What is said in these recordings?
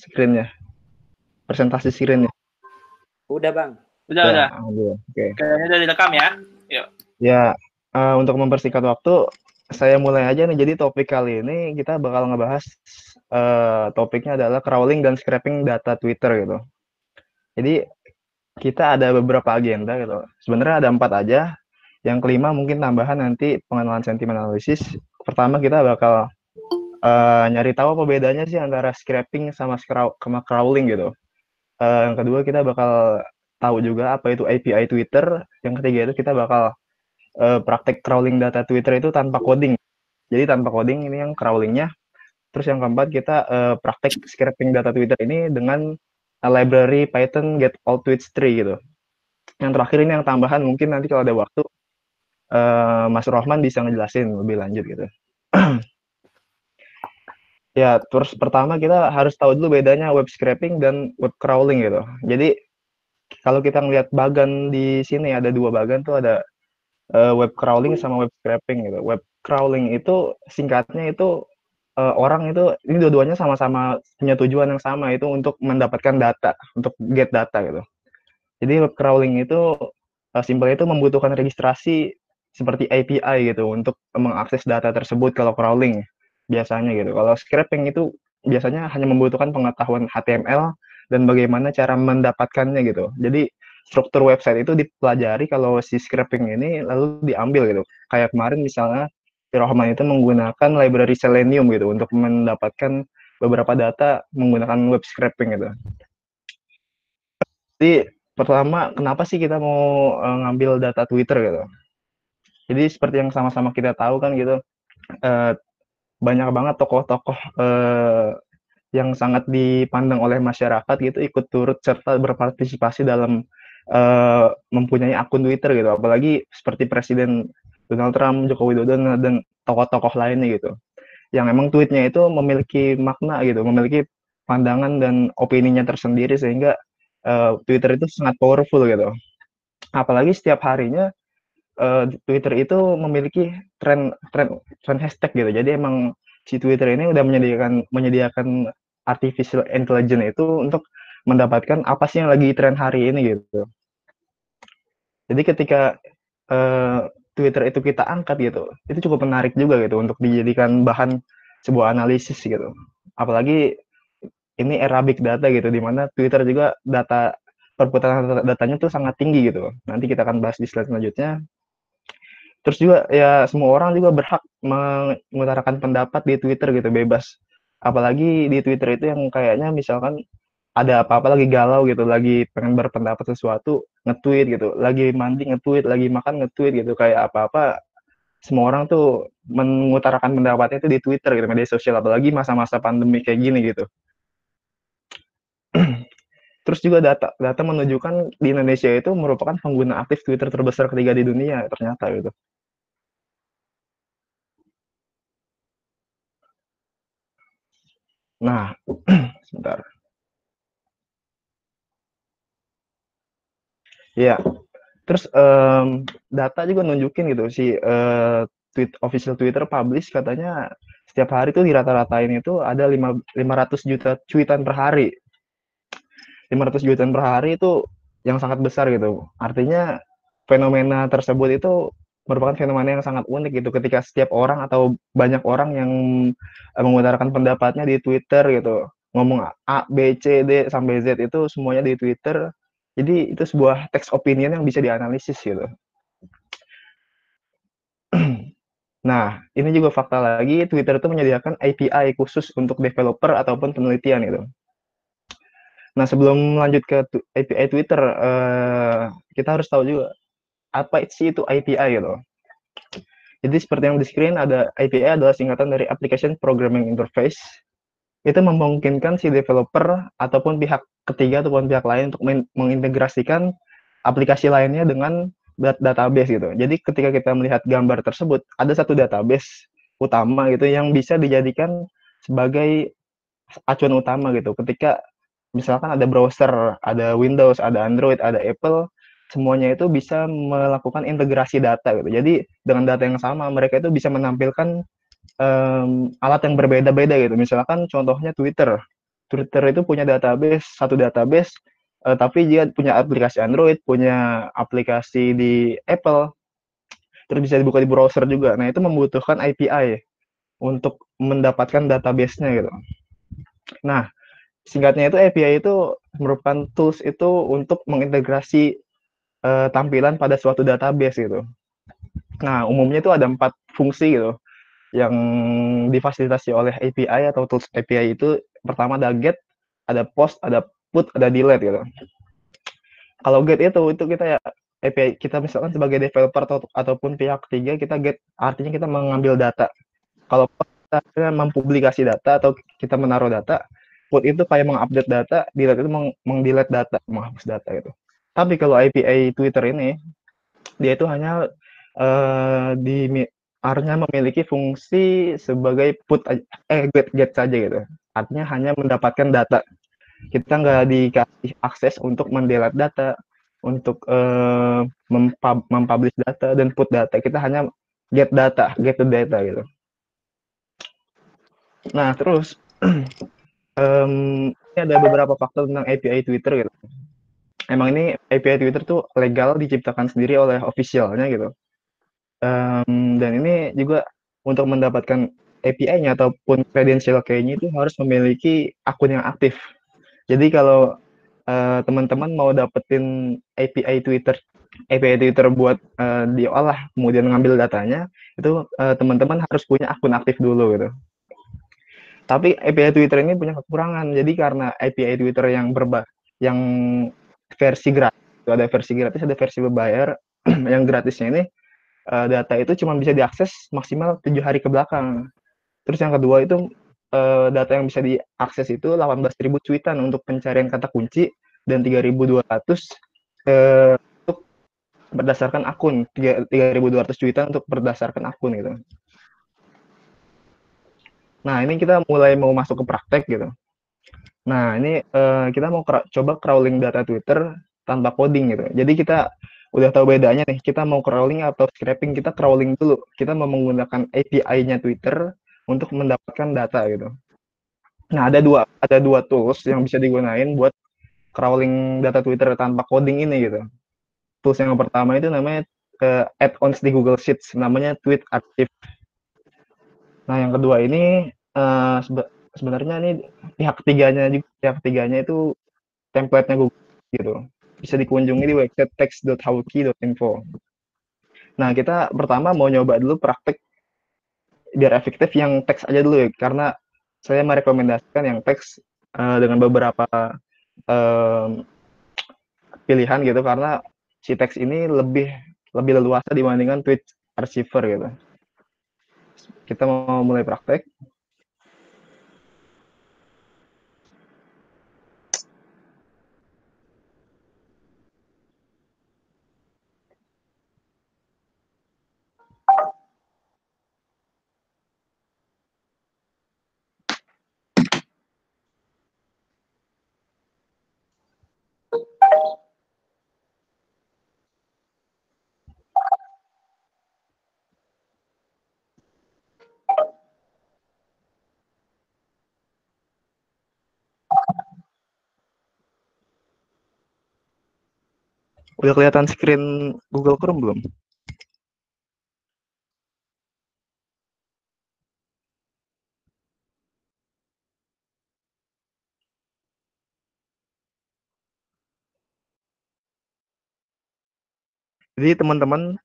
screen-nya, presentasi screen-nya. Udah Bang. Udah. Oke. Kayaknya udah direkam ya. Yuk. Ya, untuk mempersingkat waktu, saya mulai aja nih. Jadi topik kali ini kita bakal ngebahas topiknya adalah crawling dan scraping data Twitter gitu. Jadi kita ada beberapa agenda gitu. Sebenarnya ada 4 aja. Yang kelima mungkin tambahan nanti pengenalan sentimen analisis. Pertama kita bakal nyari tahu apa bedanya sih antara scraping sama crawling gitu. Yang kedua kita bakal tahu juga apa itu API Twitter. Yang ketiga itu kita bakal praktek crawling data Twitter itu tanpa coding. Jadi tanpa coding ini yang crawlingnya. Terus yang keempat kita praktek scraping data Twitter ini dengan library Python get all tweets tree gitu. Yang terakhir ini yang tambahan mungkin nanti kalau ada waktu Mas Rohman bisa ngejelasin lebih lanjut gitu. Ya, terus pertama kita harus tahu dulu bedanya web scraping dan web crawling gitu. Jadi kalau kita ngelihat bagan di sini ada 2 bagan tuh ada web crawling sama web scraping gitu. Web crawling itu singkatnya itu orang itu ini dua-duanya sama-sama punya tujuan yang sama itu untuk mendapatkan data, untuk get data gitu. Jadi web crawling itu simpelnya itu membutuhkan registrasi seperti API gitu untuk mengakses data tersebut kalau crawling biasanya gitu. Kalau scraping itu biasanya hanya membutuhkan pengetahuan HTML dan bagaimana cara mendapatkannya gitu. Jadi struktur website itu dipelajari kalau si scraping ini lalu diambil gitu. Kayak kemarin misalnya si Rohman itu menggunakan library Selenium gitu untuk mendapatkan beberapa data menggunakan web scraping gitu. Jadi pertama kenapa sih kita mau ngambil data Twitter gitu? Jadi seperti yang sama-sama kita tahu kan gitu, banyak banget tokoh-tokoh yang sangat dipandang oleh masyarakat gitu ikut turut serta berpartisipasi dalam mempunyai akun Twitter gitu. Apalagi seperti Presiden Donald Trump, Joko Widodo dan tokoh-tokoh lainnya gitu. Yang emang tweetnya itu memiliki makna gitu, memiliki pandangan dan opininya tersendiri sehingga Twitter itu sangat powerful gitu. Apalagi setiap harinya Twitter itu memiliki tren hashtag gitu. Jadi emang si Twitter ini udah menyediakan artificial intelligence itu untuk mendapatkan apa sih yang lagi tren hari ini gitu. Jadi ketika Twitter itu kita angkat gitu, itu cukup menarik juga gitu untuk dijadikan bahan sebuah analisis gitu. Apalagi ini era big data gitu, di mana Twitter juga perputaran datanya tuh sangat tinggi gitu. Nanti kita akan bahas di slide selanjutnya. Terus juga ya semua orang juga berhak mengutarakan pendapat di Twitter gitu bebas. Apalagi di Twitter itu yang kayaknya misalkan ada apa-apa lagi galau gitu, lagi pengen berpendapat sesuatu, nge-tweet gitu, lagi mandi nge-tweet, lagi makan nge-tweet gitu, kayak apa-apa semua orang tuh mengutarakan pendapatnya itu di Twitter gitu, media sosial, apalagi masa-masa pandemi kayak gini gitu. Terus juga data menunjukkan di Indonesia itu merupakan pengguna aktif Twitter terbesar ketiga di dunia ternyata gitu. Nah, sebentar. Iya. Terus data juga nunjukin gitu si official Twitter publish katanya setiap hari tuh di rata-ratain itu ada 500 juta cuitan per hari. 500 jutaan per hari itu yang sangat besar gitu. Artinya fenomena tersebut itu merupakan fenomena yang sangat unik gitu ketika setiap orang atau banyak orang yang mengutarakan pendapatnya di Twitter gitu. Ngomong A, B, C, D sampai Z itu semuanya di Twitter. Jadi itu sebuah text opinion yang bisa dianalisis gitu. Nah, ini juga fakta lagi, Twitter itu menyediakan API khusus untuk developer ataupun penelitian gitu. Nah, sebelum lanjut ke API Twitter, kita harus tahu juga apa sih itu API gitu. Jadi seperti yang di screen ada API adalah singkatan dari Application Programming Interface. Itu memungkinkan si developer ataupun pihak ketiga ataupun pihak lain untuk mengintegrasikan aplikasi lainnya dengan database gitu. Jadi ketika kita melihat gambar tersebut, ada satu database utama gitu yang bisa dijadikan sebagai acuan utama gitu. Ketika misalkan ada browser, ada Windows, ada Android, ada Apple, semuanya itu bisa melakukan integrasi data gitu. Jadi dengan data yang sama mereka itu bisa menampilkan alat yang berbeda-beda gitu. Misalkan contohnya Twitter. Twitter itu punya database, satu database, tapi dia punya aplikasi Android, punya aplikasi di Apple, terus bisa dibuka di browser juga. Nah, itu membutuhkan API untuk mendapatkan database-nya gitu. Nah, singkatnya itu API itu merupakan tools itu untuk mengintegrasi tampilan pada suatu database gitu. Nah, umumnya itu ada 4 fungsi gitu yang difasilitasi oleh API atau tools API itu. Pertama ada get, ada post, ada put, ada delete gitu. Kalau get itu kita ya API kita misalkan sebagai developer ataupun pihak ketiga kita get artinya kita mengambil data. Kalau post kita mempublikasi data atau kita menaruh data, put itu kayak mengupdate data, delete itu mengdelete data, menghapus data gitu. Tapi kalau API Twitter ini dia itu hanya di artinya memiliki fungsi sebagai get saja gitu. Artinya hanya mendapatkan data. Kita nggak dikasih akses untuk mendelete data, untuk mempublish data dan put data. Kita hanya get data, get the data gitu. Nah, terus ini ada beberapa faktor tentang API Twitter gitu. Emang ini API Twitter tuh legal diciptakan sendiri oleh officialnya gitu. Dan ini juga untuk mendapatkan API-nya ataupun credential key-nya itu harus memiliki akun yang aktif. Jadi kalau teman-teman mau dapetin API Twitter buat diolah, kemudian ngambil datanya, itu teman-teman harus punya akun aktif dulu gitu. Tapi API Twitter ini punya kekurangan. Jadi karena API Twitter yang versi gratis, ada versi gratis, ada versi berbayar. Yang gratisnya ini data itu cuma bisa diakses maksimal 7 hari ke belakang. Terus yang kedua itu data yang bisa diakses itu 18.000 cuitan untuk pencarian kata kunci dan 3.200 untuk berdasarkan akun, 3.200 cuitan untuk berdasarkan akun gitu. Nah, ini kita mulai mau masuk ke praktek gitu. Nah, ini kita mau coba crawling data Twitter tanpa coding gitu. Jadi kita udah tahu bedanya nih, kita mau crawling atau scraping, kita crawling dulu. Kita mau menggunakan API-nya Twitter untuk mendapatkan data gitu. Nah, ada dua tools yang bisa digunain buat crawling data Twitter tanpa coding ini gitu. Tools yang pertama itu namanya add-ons di Google Sheets, namanya Tweet Archive. Nah, yang kedua ini sebenarnya ini pihak ketiganya itu template-nya Google gitu. Bisa dikunjungi di website text.howkey.info. Nah, kita pertama mau nyoba dulu praktek biar efektif yang teks aja dulu ya, karena saya merekomendasikan yang teks dengan beberapa pilihan gitu, karena si teks ini lebih leluasa dibandingkan tweet archiver gitu. Kita mau mulai praktek. Udah kelihatan screen Google Chrome belum? Jadi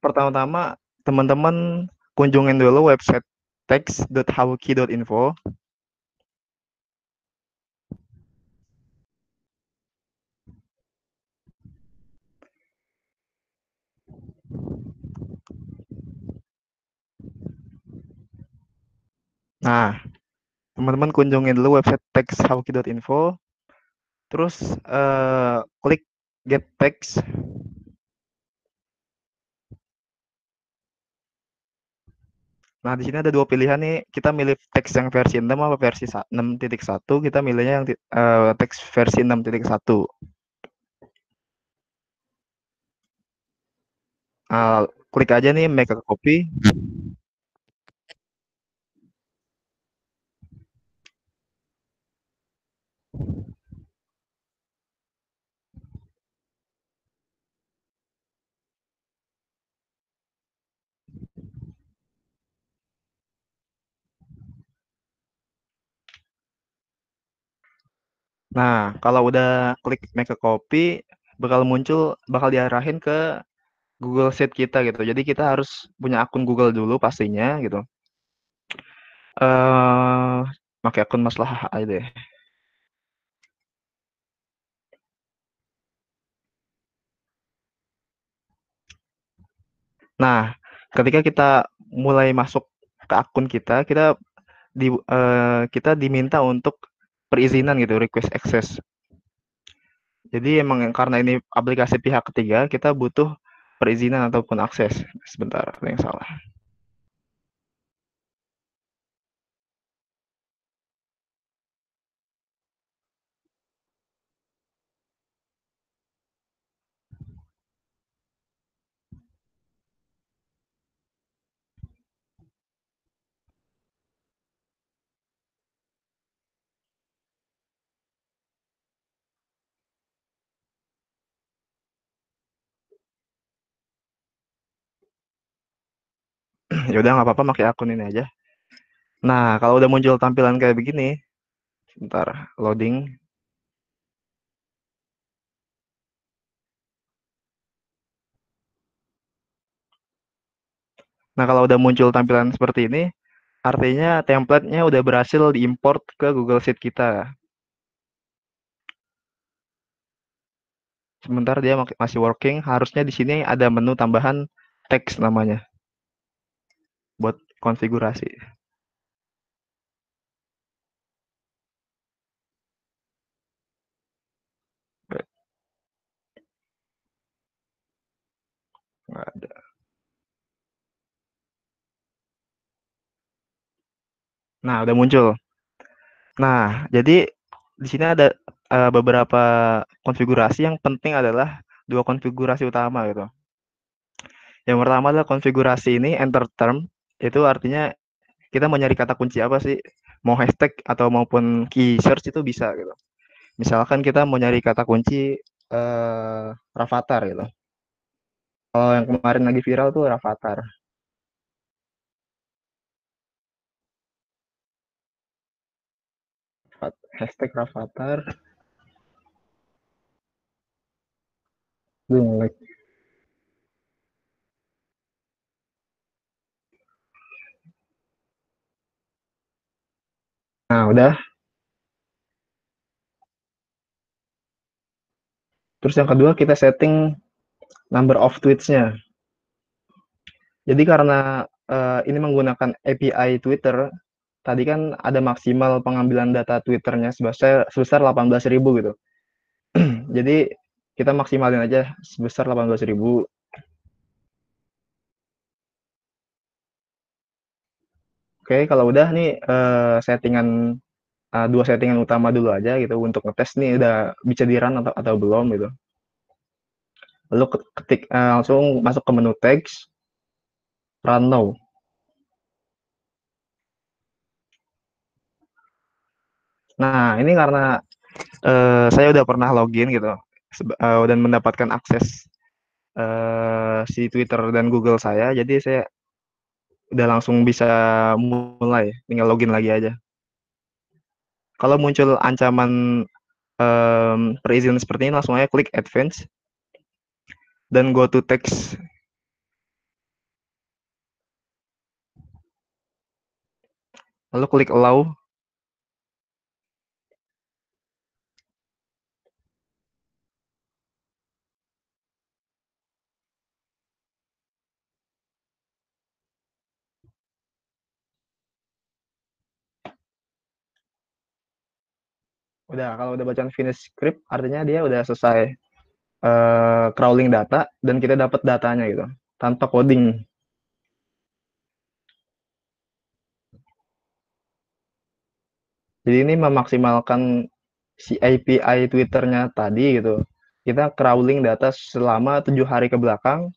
pertama-tama teman-teman kunjungin dulu website text.howkey.info. Nah, teman-teman kunjungin dulu website text.howkey.info. Terus klik get text. Nah, di sini ada dua pilihan nih. Kita milih teks yang versi 6 apa versi 6.1. Kita milihnya yang teks versi 6.1. Klik aja nih make a copy. Nah, kalau udah klik make a copy, bakal diarahin ke Google Sheet kita gitu. Jadi kita harus punya akun Google dulu pastinya gitu. Eh, pakai akun Maslahah aja deh. Nah, ketika kita mulai masuk ke akun kita, kita diminta untuk perizinan gitu, request access. Jadi emang karena ini aplikasi pihak ketiga, kita butuh perizinan ataupun akses. Sebentar, ada yang salah. Ya udah nggak apa-apa pakai akun ini aja. Nah, kalau udah muncul tampilan kayak begini, sebentar loading. Nah, kalau udah muncul tampilan seperti ini, artinya template-nya udah berhasil diimport ke Google Sheet kita. Sebentar dia masih working, harusnya di sini ada menu tambahan teks namanya buat konfigurasi. Nggak ada. Nah, udah muncul. Nah, jadi di sini ada beberapa konfigurasi yang penting adalah dua konfigurasi utama gitu. Yang pertama adalah konfigurasi ini enter term, itu artinya kita mau nyari kata kunci apa sih? Mau hashtag atau maupun key search itu bisa gitu. Misalkan kita mau nyari kata kunci Rafathar gitu. Kalau yang kemarin lagi viral tuh Rafathar. Hashtag Rafathar. Duh, nah, udah. Terus yang kedua kita setting number of tweets-nya. Jadi karena ini menggunakan API Twitter, tadi kan ada maksimal pengambilan data Twitternya sebesar 18.000 gitu. Jadi kita maksimalin aja sebesar 18.000. Oke, kalau udah nih dua settingan utama dulu aja gitu untuk ngetes nih udah bisa di run atau belum gitu. Lalu langsung masuk ke menu text, run now. Nah, ini karena saya udah pernah login gitu dan mendapatkan akses si Twitter dan Google saya, jadi saya udah langsung bisa mulai, tinggal login lagi aja. Kalau muncul ancaman perizinan seperti ini, langsung aja klik Advance dan go to text. Lalu klik Allow. Udah, kalau udah bacaan finish script, artinya dia udah selesai crawling data dan kita dapat datanya gitu, tanpa coding. Jadi ini memaksimalkan si API Twitternya tadi gitu. Kita crawling data selama 7 hari ke belakang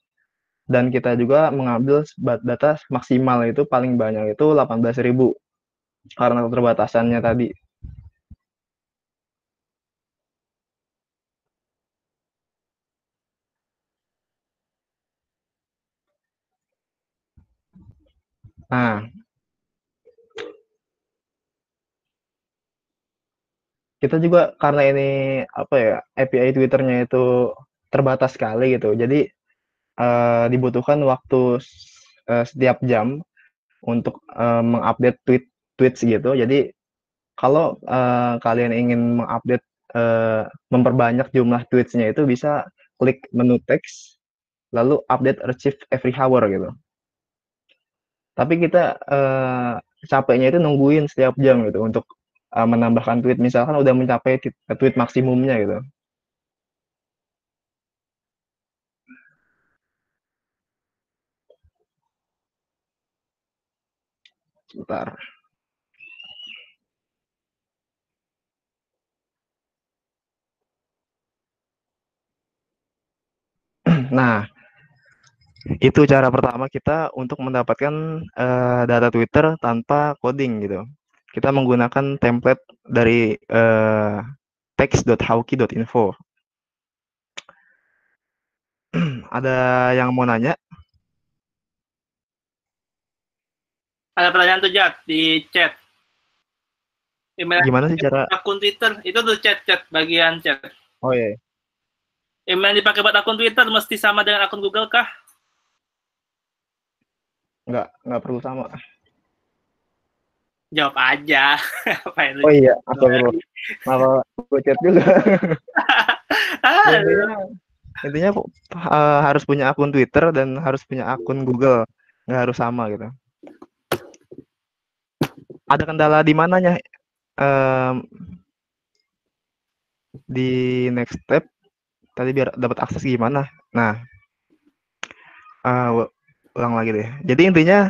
dan kita juga mengambil data maksimal itu paling banyak itu 18.000 karena keterbatasannya tadi. Nah, kita juga karena ini apa ya, API Twitter-nya itu terbatas sekali gitu. Jadi dibutuhkan waktu setiap jam untuk mengupdate tweets gitu. Jadi kalau kalian ingin mengupdate memperbanyak jumlah tweets-nya itu bisa klik menu text lalu update archive every hour gitu. Tapi kita capeknya itu nungguin setiap jam gitu untuk menambahkan tweet. Misalkan udah mencapai tweet maksimumnya gitu. Sebentar. Nah, itu cara pertama kita untuk mendapatkan data Twitter tanpa coding gitu. Kita menggunakan template dari text.hawky.info. Ada yang mau nanya? Ada pertanyaan tuh Jat di chat. Email Gimana sih cara? akun Twitter itu tuh chat bagian chat. Oh iya, Email yang dipakai buat akun Twitter mesti sama dengan akun Google kah? nggak perlu sama. Jawab aja. Oh iya, astagfirullah. Malah gue chat juga. Intinya harus punya akun Twitter dan harus punya akun Google. Nggak harus sama gitu. Ada kendala di mananya? Di next step tadi biar dapat akses gimana? Nah, ulang lagi deh. Jadi intinya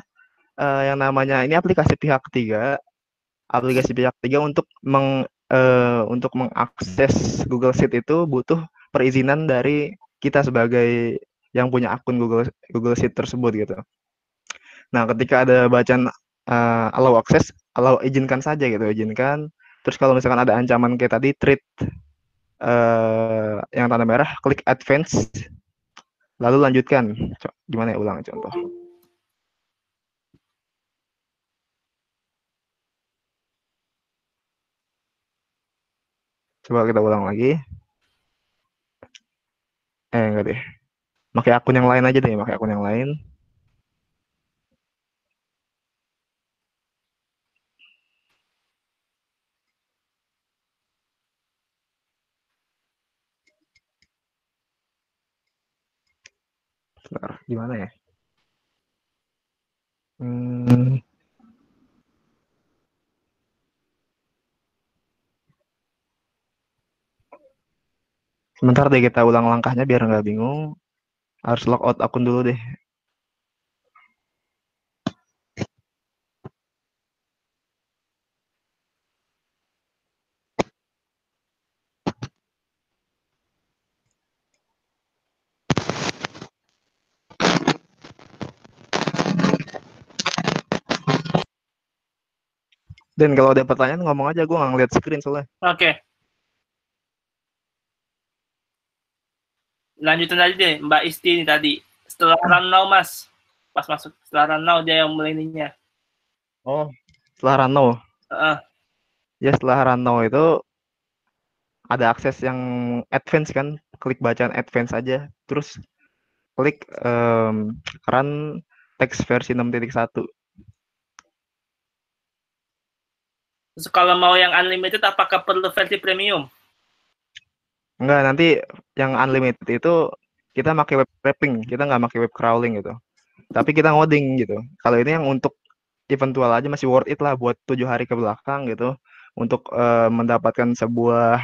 yang namanya ini aplikasi pihak ketiga untuk mengakses Google Sheet itu butuh perizinan dari kita sebagai yang punya akun Google Sheet tersebut gitu. Nah, ketika ada bacaan allow access, allow izinkan saja gitu, izinkan. Terus kalau misalkan ada ancaman kayak tadi treat yang tanda merah, klik advance, lalu lanjutkan. Gimana ya ulang contoh? Coba kita ulang lagi. Enggak deh. Pakai akun yang lain aja deh, pakai akun yang lain. Bentar, gimana ya? Sebentar deh kita ulang langkahnya biar nggak bingung. Harus logout akun dulu deh. Dan kalau ada pertanyaan ngomong aja, gue nggak ngeliat screen soalnya. Oke. Lanjutin aja deh Mbak Isti ini tadi. Setelah run now Mas. Pas masuk setelah run now dia yang mulai ininya. Oh, setelah run now. Ya setelah run now itu ada akses yang advance kan, klik bacaan advance aja, terus klik run text versi 6.1. Terus kalau mau yang unlimited apakah perlu versi premium? Enggak, nanti yang unlimited itu kita pakai web scraping, kita nggak pakai web crawling gitu. Tapi kita ngoding gitu. Kalau ini yang untuk eventual aja masih worth it lah buat 7 hari ke belakang gitu, untuk mendapatkan sebuah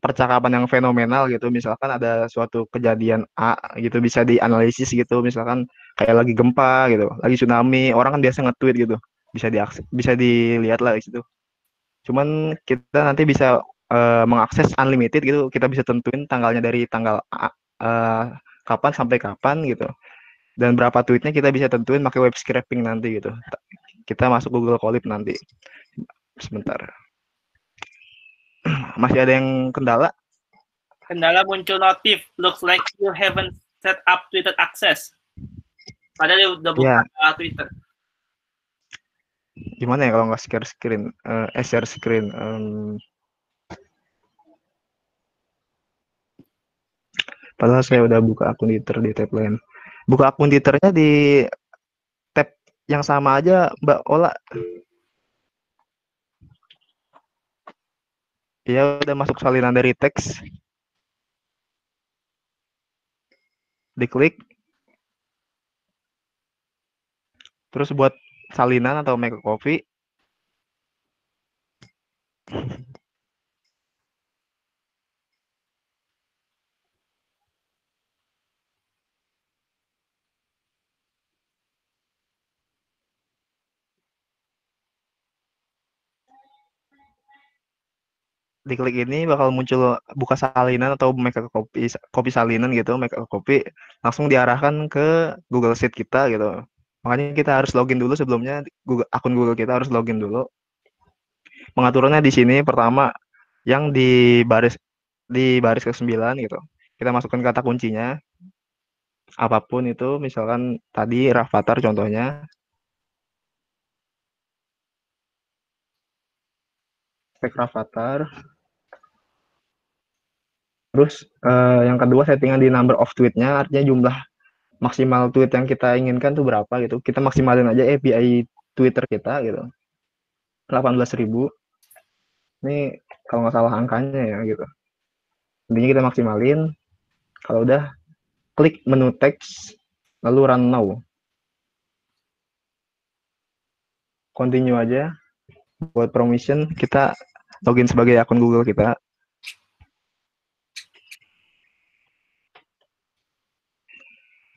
percakapan yang fenomenal gitu. Misalkan ada suatu kejadian A gitu bisa dianalisis gitu, misalkan kayak lagi gempa gitu, lagi tsunami, orang kan biasa nge-tweet gitu, bisa dilihat lah di situ. Cuman kita nanti bisa mengakses unlimited gitu, kita bisa tentuin tanggalnya dari tanggal kapan sampai kapan gitu, dan berapa tweetnya kita bisa tentuin pakai web scraping nanti gitu. Kita masuk Google Colab nanti. Sebentar. Masih ada yang kendala? Kendala muncul notif. Looks like you haven't set up Twitter access. Padahal dia udah buka Twitter. Gimana ya kalau nggak share screen? Share screen. Padahal saya udah buka akun Twitter di tab lain. Buka akun Twitternya di tab yang sama aja, Mbak Ola. Dia udah masuk salinan dari teks, diklik, terus buat salinan atau make a coffee, diklik ini bakal muncul buka salinan atau make a copy, copy salinan gitu, make a copy, langsung diarahkan ke Google Sheet kita gitu. Makanya kita harus login dulu sebelumnya, akun Google kita harus login dulu. Pengaturannya di sini pertama yang di baris ke-9 gitu. Kita masukkan kata kuncinya apapun itu, misalkan tadi Rafathar contohnya, tag Rafathar. Terus yang kedua settingan di number of tweet-nya, artinya jumlah maksimal tweet yang kita inginkan tuh berapa gitu. Kita maksimalin aja API Twitter kita gitu. 18.000. Ini kalau nggak salah angkanya ya gitu. Intinya kita maksimalin. Kalau udah klik menu text lalu run now. Continue aja. Buat permission kita login sebagai akun Google kita.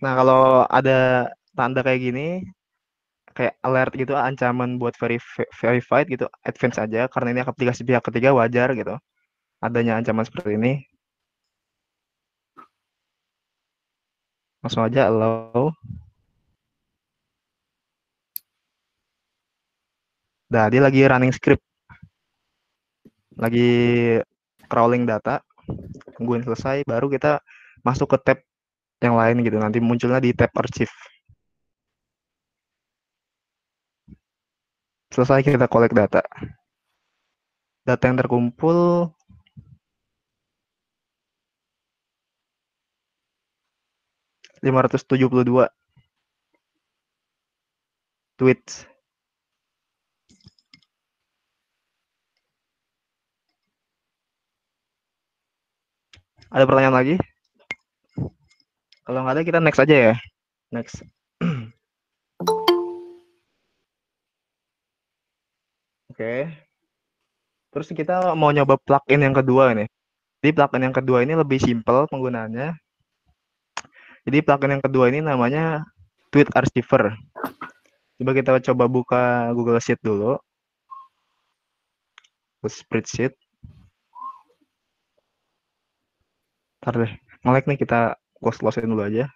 Nah, kalau ada tanda kayak gini, kayak alert gitu, ancaman buat verified gitu, advance aja, karena ini aplikasi pihak ketiga, wajar gitu adanya ancaman seperti ini. Langsung aja allow. Nah, dia lagi running script, lagi crawling data, tungguin selesai, baru kita masuk ke tab yang lain gitu, nanti munculnya di tab archive. Selesai kita collect data. Data yang terkumpul 572 tweets. Ada pertanyaan lagi? Kalau nggak ada kita next aja ya. Next. Oke. Terus kita mau nyoba plugin yang kedua nih. Jadi plugin yang kedua ini lebih simple penggunaannya. Jadi plugin yang kedua ini namanya Tweet Archiver. Coba kita coba buka Google Sheet dulu. Spreadsheet. Ntar deh, nge-lag nih, kita close-in dulu aja.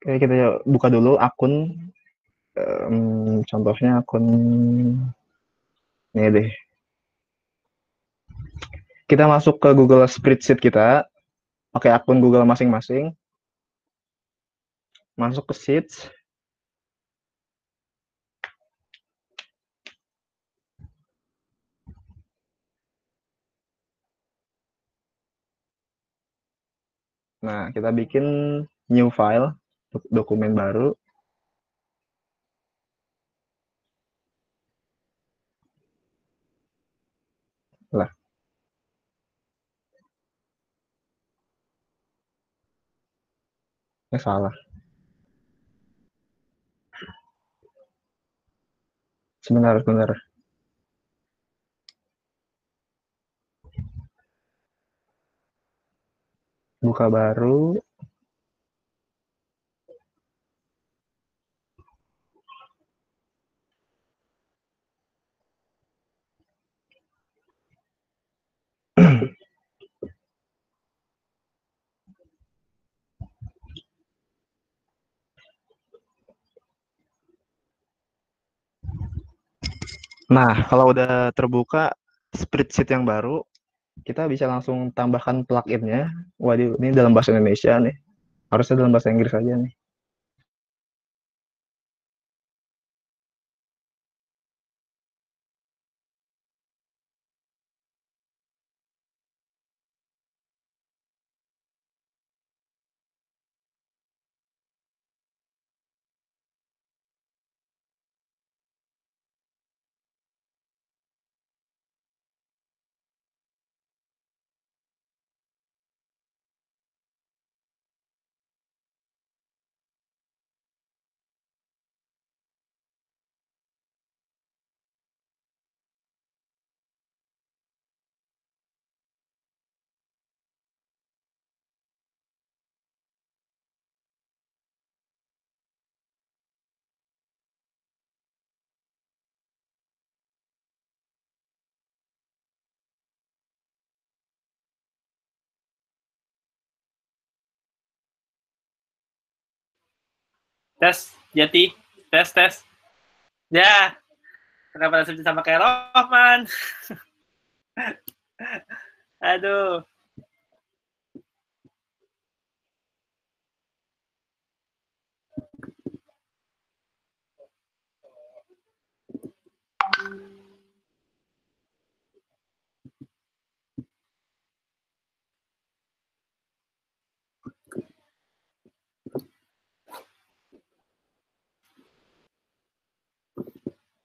Oke, kita buka dulu akun. Contohnya akun ini deh. Kita masuk ke Google Spreadsheet kita, pakai akun Google masing-masing. Masuk ke Sheets. Nah, kita bikin new file, dokumen baru. Lah, ini salah. Sebentar. Buka baru. Nah, kalau udah terbuka spreadsheet yang baru, kita bisa langsung tambahkan plugin-nya. Waduh, ini dalam bahasa Indonesia nih. Harusnya dalam bahasa Inggris aja nih. Tes, Jati. Tes. Ya, kenapa nasibnya sama kayak Rohman? Aduh.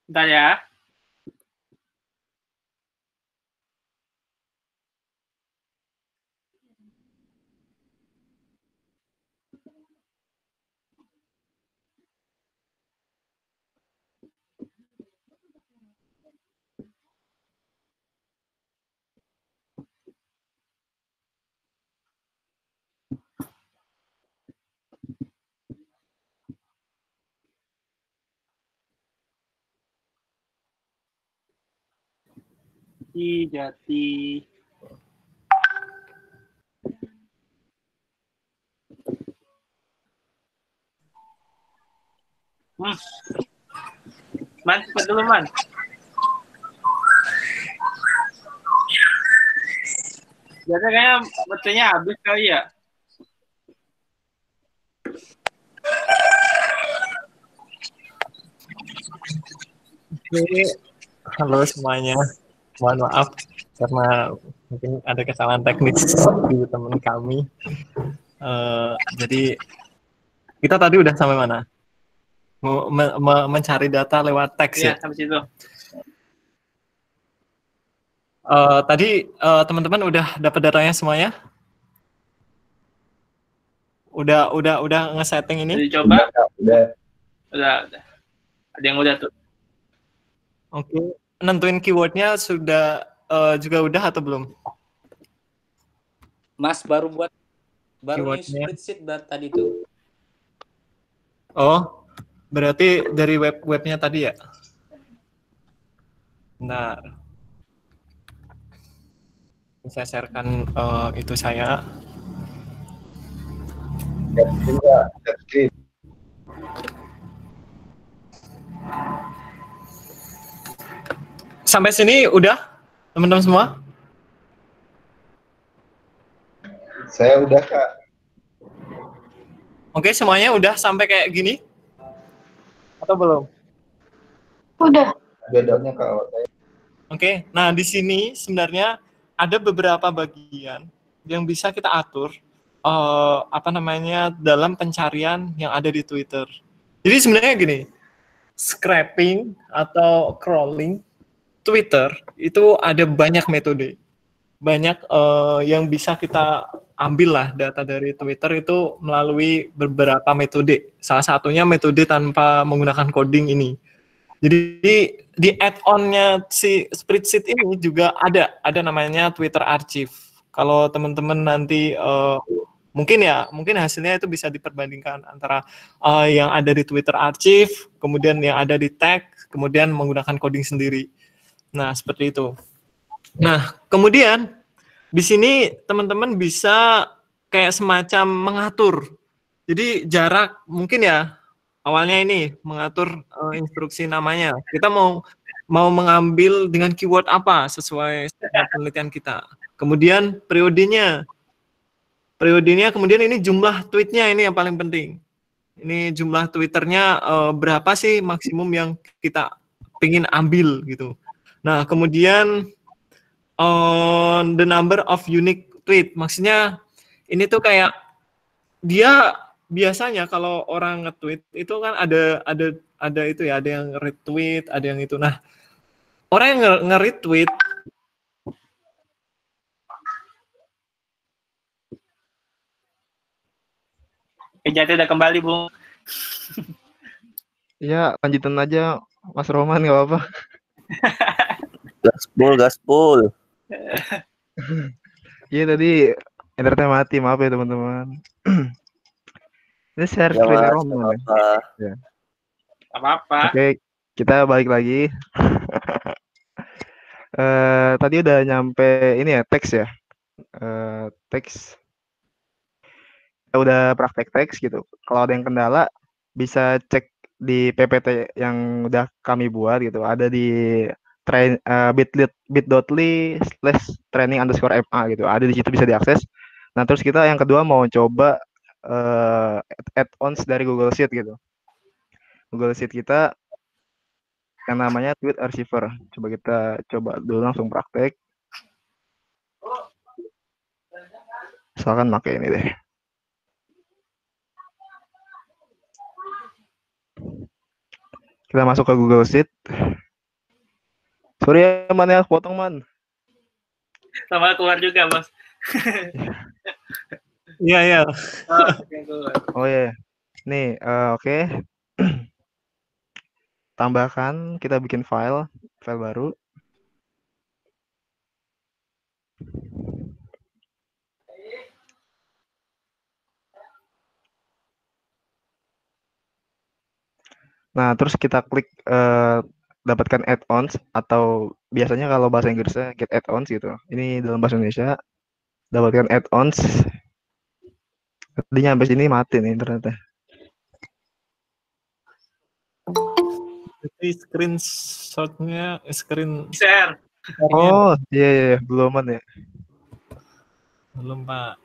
Bentar ya. Jati. Man, cepat dulu, Man. Jadi kayaknya baterainya habis kali ya. Oke, halo semuanya. Mohon maaf karena mungkin ada kesalahan teknis di teman kami. Jadi kita tadi udah sampai mana? Mencari data lewat teks ya? Iya, sampai situ. Tadi teman-teman udah dapat datanya semuanya? Udah nge-setting ini? Jadi coba. Udah. Ada yang udah tuh. Oke, nentuin keywordnya sudah juga udah atau belum? Mas baru new spreadsheet tadi tuh. Oh, berarti dari webnya tadi ya? Bentar. Saya sharekan itu saya. Sampai sini udah, teman-teman semua? Saya udah, Kak. Oke, semuanya udah sampai kayak gini? Atau belum? Udah. Bedanya, Kak. Oke, nah di sini sebenarnya ada beberapa bagian yang bisa kita atur dalam pencarian yang ada di Twitter. Jadi sebenarnya gini, scraping atau crawling Twitter itu ada banyak metode, banyak yang bisa kita ambil lah data dari Twitter itu melalui beberapa metode. Salah satunya metode tanpa menggunakan coding ini. Jadi di add-on-nya si spreadsheet ini juga ada namanya Twitter Archive. Kalau teman-teman nanti mungkin hasilnya itu bisa diperbandingkan antara yang ada di Twitter Archive, kemudian yang ada di tag, kemudian menggunakan coding sendiri. Nah, seperti itu. Nah, kemudian di sini teman-teman bisa kayak semacam mengatur. Jadi jarak mungkin ya awalnya ini mengatur instruksi namanya. Kita mau mengambil dengan keyword apa sesuai penelitian kita. Kemudian periodenya, kemudian ini jumlah tweetnya ini yang paling penting. Ini jumlah Twitternya berapa sih maksimum yang kita ingin ambil gitu. Nah, kemudian the number of unique tweet, maksudnya ini tuh kayak dia biasanya kalau orang nge-tweet itu kan ada itu ya, ada yang retweet, ada yang itu. Nah, orang yang nge-retweet Jati udah kembali, Bung. Iya, lanjutin aja Mas Roman, nggak apa-apa. Gaspol. Iya, tadi internetnya mati, maaf ya teman-teman. Ini share screen Roman ya. Apa-apa. Oke, kita balik lagi. Tadi udah nyampe ini ya, teks ya. Teks. Kita udah praktek teks gitu. Kalau ada yang kendala, bisa cek di PPT yang udah kami buat gitu. Ada di bit.ly/training_MA gitu. Ada di situ bisa diakses. Nah, terus kita yang kedua mau coba add-ons dari Google Sheet gitu. Google Sheet kita yang namanya Tweet Archiver. Coba kita coba dulu langsung praktek. Misalkan pakai ini deh. Kita masuk ke Google Sheet. Sorry ya, man ya, potong man. Sama keluar juga, Bos. Iya, iya. Oh, Oh ya. Nih, oke. Tambahkan, kita bikin file baru. Nah, terus kita klik dapatkan add-ons atau biasanya kalau bahasa Inggrisnya get add-ons gitu. Ini dalam bahasa Indonesia dapatkan add-ons. Tadinya sampai sini mati nih internetnya. Jadi screenshotnya, share. Oh, iya, iya, beluman ya. belum Pak.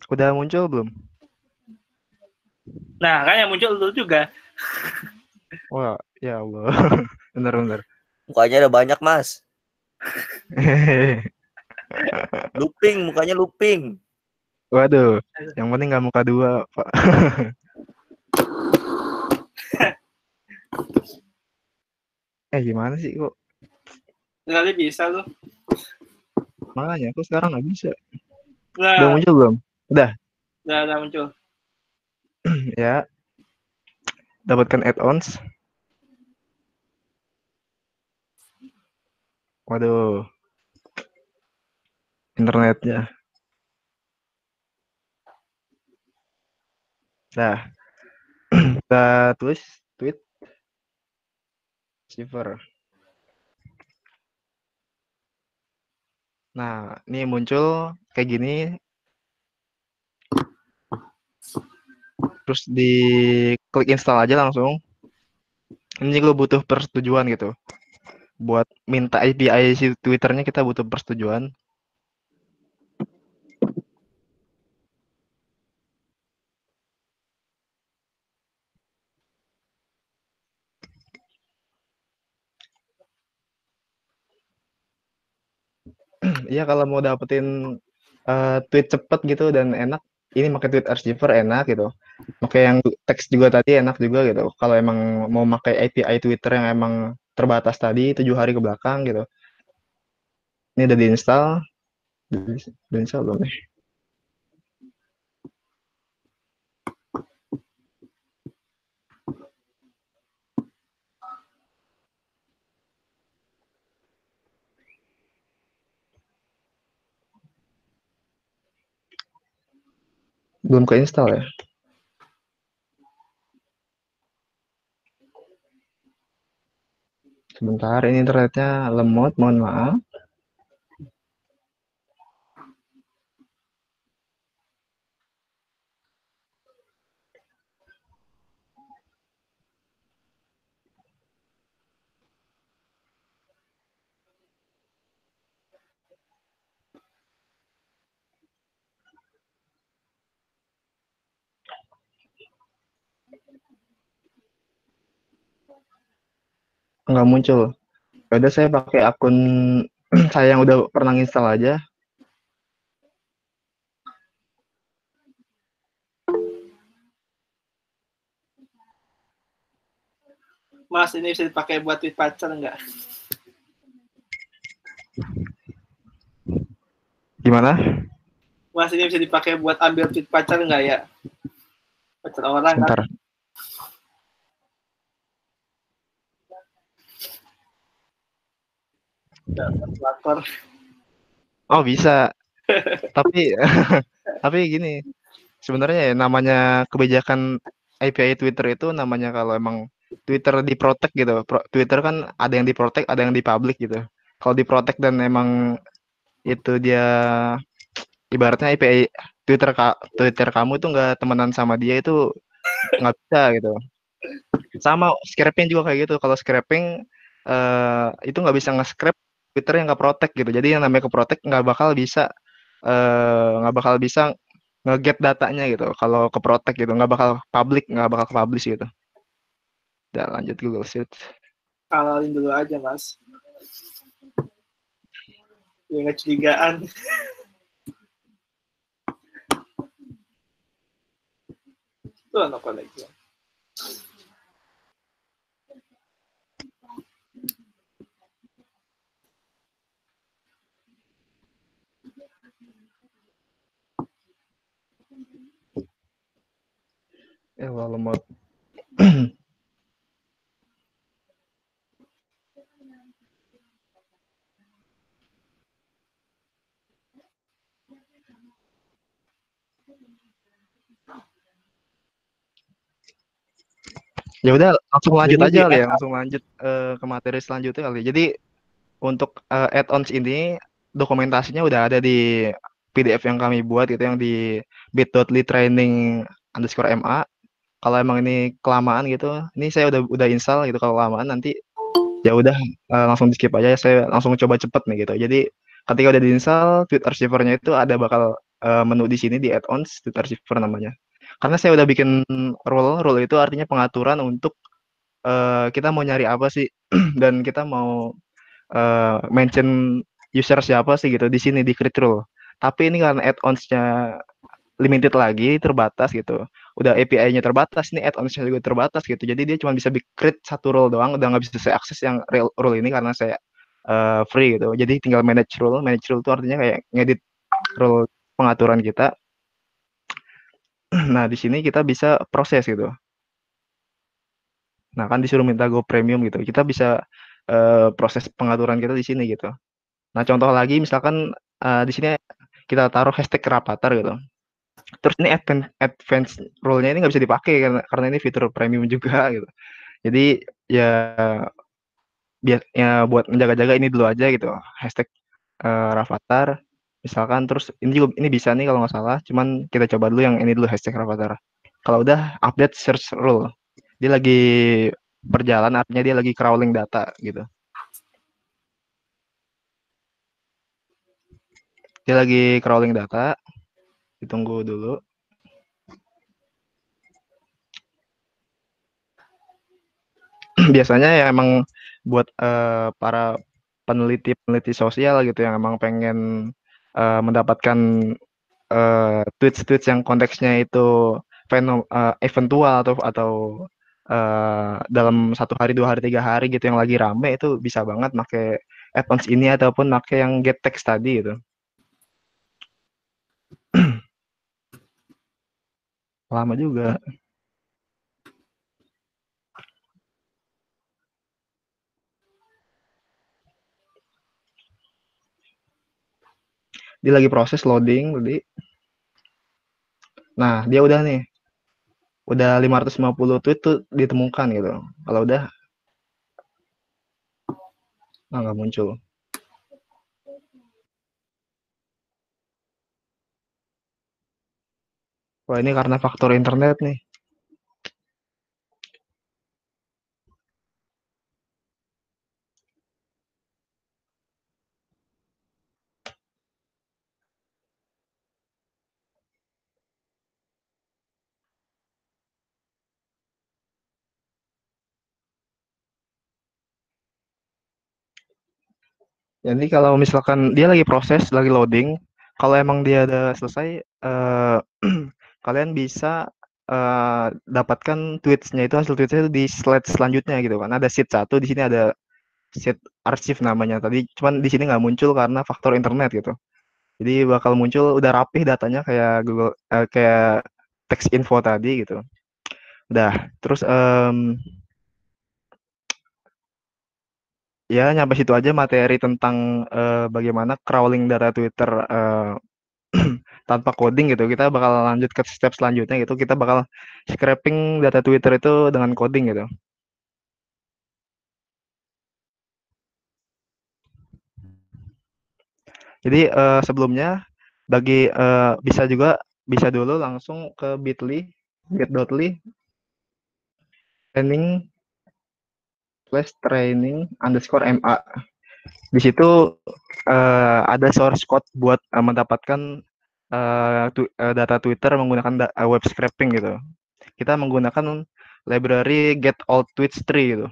Udah muncul belum? Nah, kan yang muncul dulu juga. Wah, ya Allah. Bener-bener. Mukanya ada banyak, Mas. Looping, mukanya looping. Waduh, yang penting nggak muka dua, Pak. Gimana sih kok? Kali bisa tuh. Makanya aku sekarang nggak bisa. Nah, Udah muncul belum? Udah. udah muncul. Ya. Dapatkan add-ons. Waduh. Internetnya. Nah. Kita tulis tweet receiver. Nah, ini muncul kayak gini. Terus di klik install aja langsung. Ini lo butuh persetujuan gitu. Buat minta API si Twitternya kita butuh persetujuan. Iya, kalau mau dapetin tweet cepet gitu dan enak, ini pakai tweet archiver enak gitu. Pakai yang teks juga tadi enak juga gitu. Kalau emang mau pakai API Twitter yang emang terbatas tadi 7 hari ke belakang gitu. Ini udah diinstal. Diinstal belum nih? Belum keinstall ya? Sebentar, ini internetnya lemot, mohon maaf. Nggak muncul. Udah saya pakai akun saya yang udah pernah install aja. Mas, ini bisa dipakai buat tweet pacar nggak? Gimana? Mas, ini bisa dipakai buat ambil tweet pacar nggak ya? Pacar orang Sebentar. kan? Lapor. Oh, bisa. Tapi tapi gini, sebenarnya ya namanya kebijakan API Twitter itu namanya kalau emang Twitter diprotek gitu. Twitter kan ada yang diprotek, ada yang dipublic gitu. Kalau diprotek dan emang itu dia ibaratnya API Twitter kamu itu nggak temenan sama dia itu nggak bisa gitu. Sama scraping juga kayak gitu. Kalau scraping itu nggak bisa nge-scrap Twitter yang nggak protek gitu. Jadi yang namanya keprotek nggak bakal bisa nge-get datanya gitu. Kalau keprotek gitu nggak bakal nggak bakal publish gitu. Udah lanjut Google Sheets. Halalin dulu aja, Mas. Yang kecurigaan. Itu apa lagi? Walau mau ya udah langsung lanjut aja kali ya, langsung lanjut ke materi selanjutnya kali. Jadi untuk add-ons ini dokumentasinya udah ada di PDF yang kami buat itu yang di bit.ly training_ma. Kalau emang ini kelamaan gitu, ini saya udah install gitu. Kalau kelamaan nanti ya udah langsung di skip aja. Saya langsung coba cepet nih gitu. Jadi ketika udah diinstal tweet receiver-nya itu ada bakal menu di sini di add-ons tweet receiver namanya. Karena saya udah bikin rule itu artinya pengaturan untuk kita mau nyari apa sih dan kita mau mention user siapa sih gitu di sini di create rule. Tapi ini karena add-ons-nya limited lagi, terbatas gitu. Udah API-nya terbatas, nih add-ons-nya juga terbatas gitu. Jadi dia cuma bisa create satu role doang, udah nggak bisa saya akses yang real role ini karena saya free gitu. Jadi tinggal manage role. Manage role itu artinya kayak ngedit role pengaturan kita. Nah, di sini kita bisa proses gitu. Nah, kan disuruh minta Go Premium gitu. Kita bisa proses pengaturan kita di sini gitu. Nah, contoh lagi misalkan di sini kita taruh hashtag Rapatar gitu. Terus ini advance rule-nya ini nggak bisa dipakai karena ini fitur premium juga gitu. Jadi ya biar ya buat menjaga-jaga ini dulu aja gitu. Hashtag Rafathar misalkan terus ini juga ini bisa nih kalau nggak salah, cuman kita coba dulu yang ini dulu hashtag Rafathar. Kalau udah update search rule. Dia lagi berjalan artinya dia lagi crawling data gitu. Dia lagi crawling data. Ditunggu dulu. Biasanya ya emang buat para peneliti sosial gitu yang emang pengen mendapatkan tweets-tweets yang konteksnya itu eventual atau dalam 1 hari, 2 hari, 3 hari gitu yang lagi rame itu bisa banget pakai add-ons ini ataupun pakai yang get text tadi gitu. Lama juga. Dia lagi proses loading tadi. Nah, dia udah nih. Udah 550 tweet tuh ditemukan gitu. Kalau udah nggak muncul. Wah, ini karena faktor internet nih. Jadi kalau misalkan dia lagi proses, lagi loading, kalau emang dia udah selesai, kalian bisa dapatkan tweets-nya itu hasil tweets-nya itu di slide selanjutnya gitu kan. Ada sheet 1, di sini ada sheet archive namanya. Tadi cuman di sini nggak muncul karena faktor internet gitu. Jadi bakal muncul udah rapih datanya kayak Google kayak text info tadi gitu. Udah, terus ya nyampe situ aja materi tentang bagaimana crawling data Twitter tanpa coding gitu, kita bakal lanjut ke step selanjutnya gitu, kita bakal scraping data Twitter itu dengan coding gitu. Jadi sebelumnya bisa dulu langsung ke bit.ly training_MA. Di situ ada source code buat mendapatkan data Twitter menggunakan web scraping gitu. Kita menggunakan library get_all_tweets_tree gitu.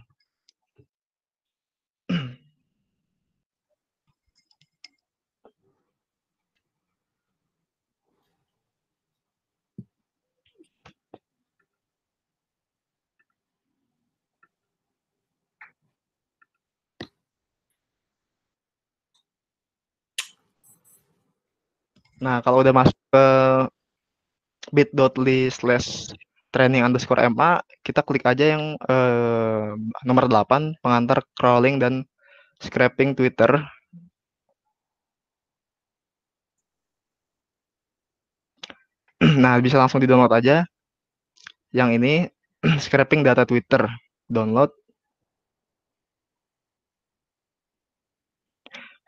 Nah, kalau udah masuk ke bit.ly/training_MA, kita klik aja yang nomor 8, pengantar crawling dan scraping Twitter. Nah, bisa langsung di-download aja. Yang ini, scraping data Twitter. Download.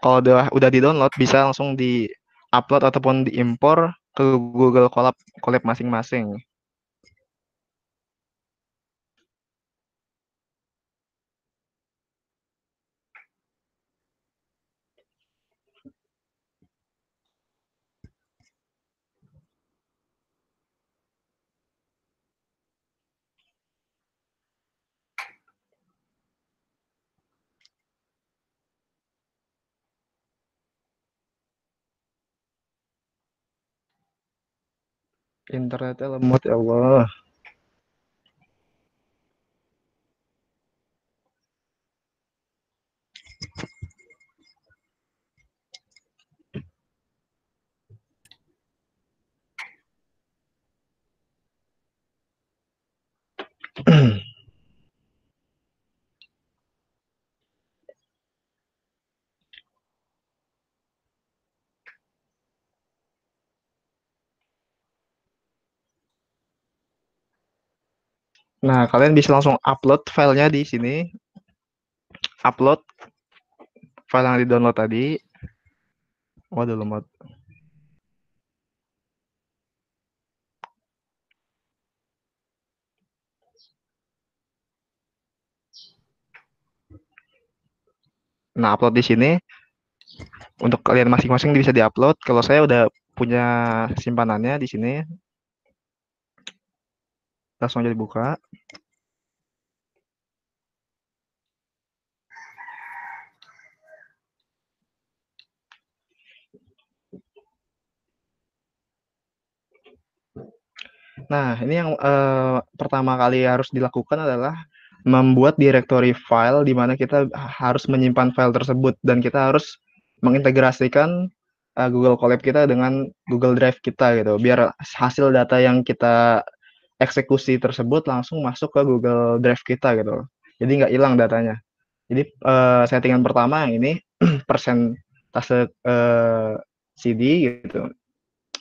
Kalau udah di-download, bisa langsung di-upload ataupun diimpor ke Google Colab masing-masing. Internetnya lemot ya Allah. Nah, kalian bisa langsung upload filenya di sini. Upload file yang di-download tadi. Waduh, lemot. Nah, upload di sini. Untuk kalian masing-masing bisa di-upload. Kalau saya udah punya simpanannya di sini. Langsung aja dibuka. Nah, ini yang pertama kali harus dilakukan adalah membuat directory file di mana kita harus menyimpan file tersebut dan kita harus mengintegrasikan Google Colab kita dengan Google Drive kita gitu, biar hasil data yang kita eksekusi tersebut langsung masuk ke Google Drive kita gitu. Jadi nggak hilang datanya. Jadi settingan pertama yang ini persentase CD gitu.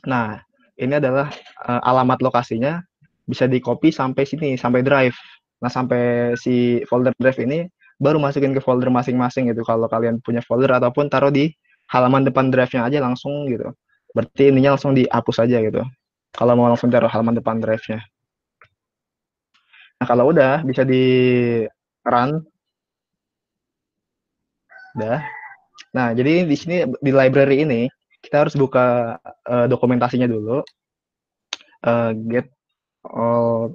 Nah, ini adalah alamat lokasinya bisa di-copy sampai sini, sampai drive. Nah, sampai si folder drive ini baru masukin ke folder masing-masing gitu. Kalau kalian punya folder ataupun taruh di halaman depan drive-nya aja langsung gitu. Berarti ininya langsung dihapus aja gitu. Kalau mau langsung taruh halaman depan drive-nya. Nah, kalau udah bisa di run. Udah. Nah, jadi di sini di library ini kita harus buka dokumentasinya dulu. Get all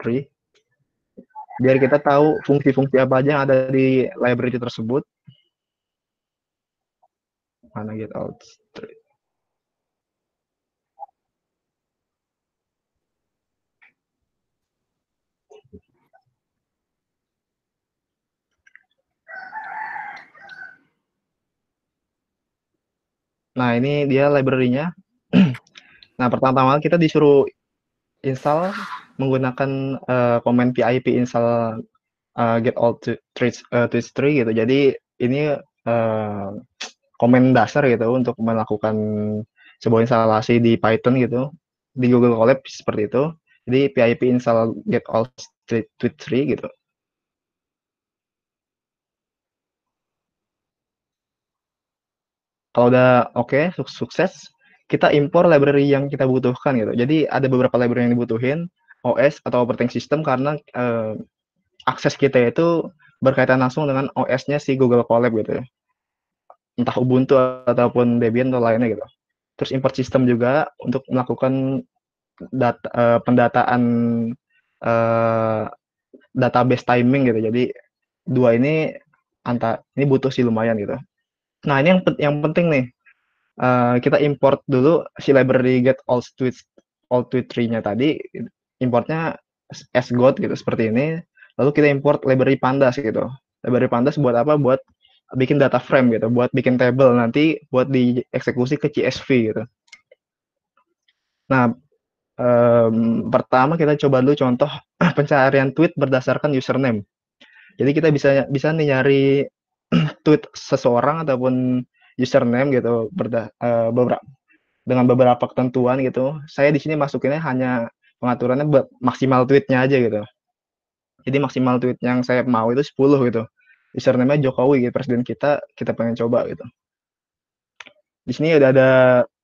tree biar kita tahu fungsi-fungsi apa aja yang ada di library tersebut. Mana get all tree. Nah, ini dia library-nya. Nah, pertama-tama kita disuruh install menggunakan command pip install get all tweets tree gitu. Jadi ini komen dasar gitu untuk melakukan sebuah instalasi di Python gitu di Google Colab seperti itu. Jadi pip install get all tweet tree gitu. Kalau udah oke, sukses, kita impor library yang kita butuhkan gitu. Jadi ada beberapa library yang dibutuhin, OS atau operating system karena akses kita itu berkaitan langsung dengan OS-nya si Google Colab gitu ya. Entah Ubuntu ataupun Debian atau lainnya gitu. Terus import system juga untuk melakukan pendataan database timing gitu. Jadi dua ini ini butuh sih lumayan gitu. Nah, ini yang penting nih. Kita import dulu si library get all tweet tree-nya tadi, importnya as God gitu seperti ini. Lalu kita import library pandas gitu. Library pandas buat apa? Buat bikin data frame gitu, buat bikin table nanti buat dieksekusi ke CSV gitu. Nah, pertama kita coba dulu contoh pencarian tweet berdasarkan username. Jadi kita bisa nih nyari tweet seseorang ataupun username gitu dengan beberapa ketentuan gitu. Saya di sini masukinnya hanya pengaturannya maksimal tweetnya aja gitu. Jadi maksimal tweet yang saya mau itu 10 gitu. Username-nya Jokowi gitu, presiden kita pengen coba gitu. Di sini udah ada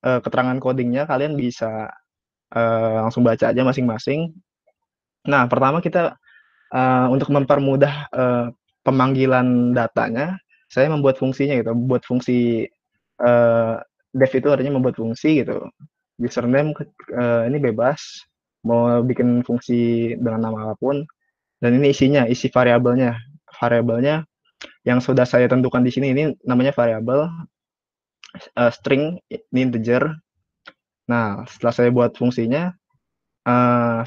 keterangan codingnya, kalian bisa langsung baca aja masing-masing. Nah, pertama kita untuk mempermudah pemanggilan datanya, saya membuat fungsinya gitu, membuat fungsi dev itu artinya membuat fungsi gitu. Username ini bebas, mau bikin fungsi dengan nama apapun. Dan ini isi variabelnya. Variabelnya yang sudah saya tentukan di sini ini namanya variabel string, ini integer. Nah, setelah saya buat fungsinya,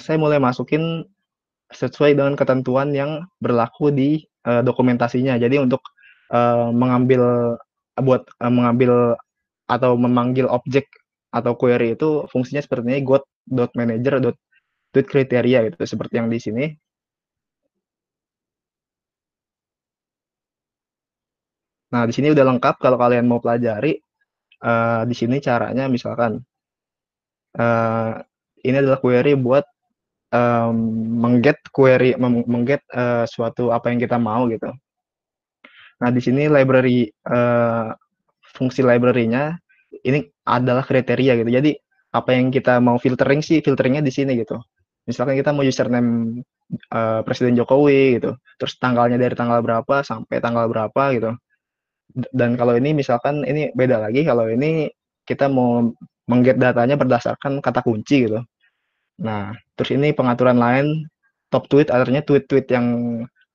saya mulai masukin sesuai dengan ketentuan yang berlaku di dokumentasinya. Jadi untuk mengambil atau memanggil objek atau query itu fungsinya seperti ini, got.manager.tweetCriteria gitu, seperti yang di sini. Nah, di sini udah lengkap kalau kalian mau pelajari. Di sini caranya misalkan ini adalah query buat mengget suatu apa yang kita mau gitu. Nah, di sini library fungsi library-nya ini adalah kriteria gitu. Jadi apa yang kita mau filteringnya di sini gitu. Misalkan kita mau username Presiden Jokowi gitu. Terus tanggalnya dari tanggal berapa sampai tanggal berapa gitu. Dan kalau ini misalkan ini beda lagi, kalau ini kita mau mengget datanya berdasarkan kata kunci gitu. Nah, terus ini pengaturan lain, top tweet artinya tweet-tweet yang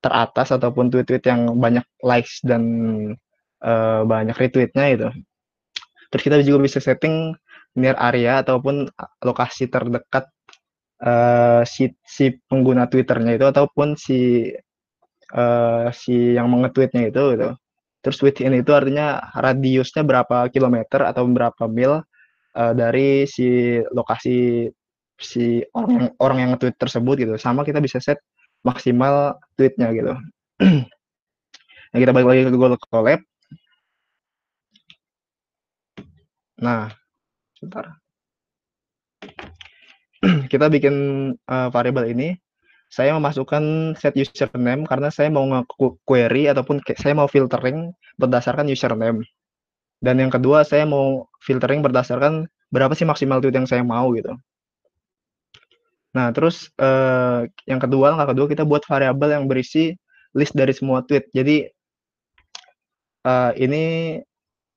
teratas ataupun tweet-tweet yang banyak likes dan banyak retweetnya itu. Terus kita juga bisa setting near area ataupun lokasi terdekat si pengguna Twitternya itu ataupun si yang mengetweetnya itu gitu. Terus within itu artinya radiusnya berapa kilometer atau berapa mil dari si lokasi si orang yang nge-tweet tersebut gitu. Sama kita bisa set maksimal tweetnya gitu. Nah, kita balik lagi ke Google Colab. Nah, sebentar. Kita bikin variabel ini. Saya memasukkan set username karena saya mau nge-query ataupun saya mau filtering berdasarkan username. Dan yang kedua, saya mau filtering berdasarkan berapa sih maksimal tweet yang saya mau gitu. Nah, terus langkah kedua kita buat variabel yang berisi list dari semua tweet. Jadi ini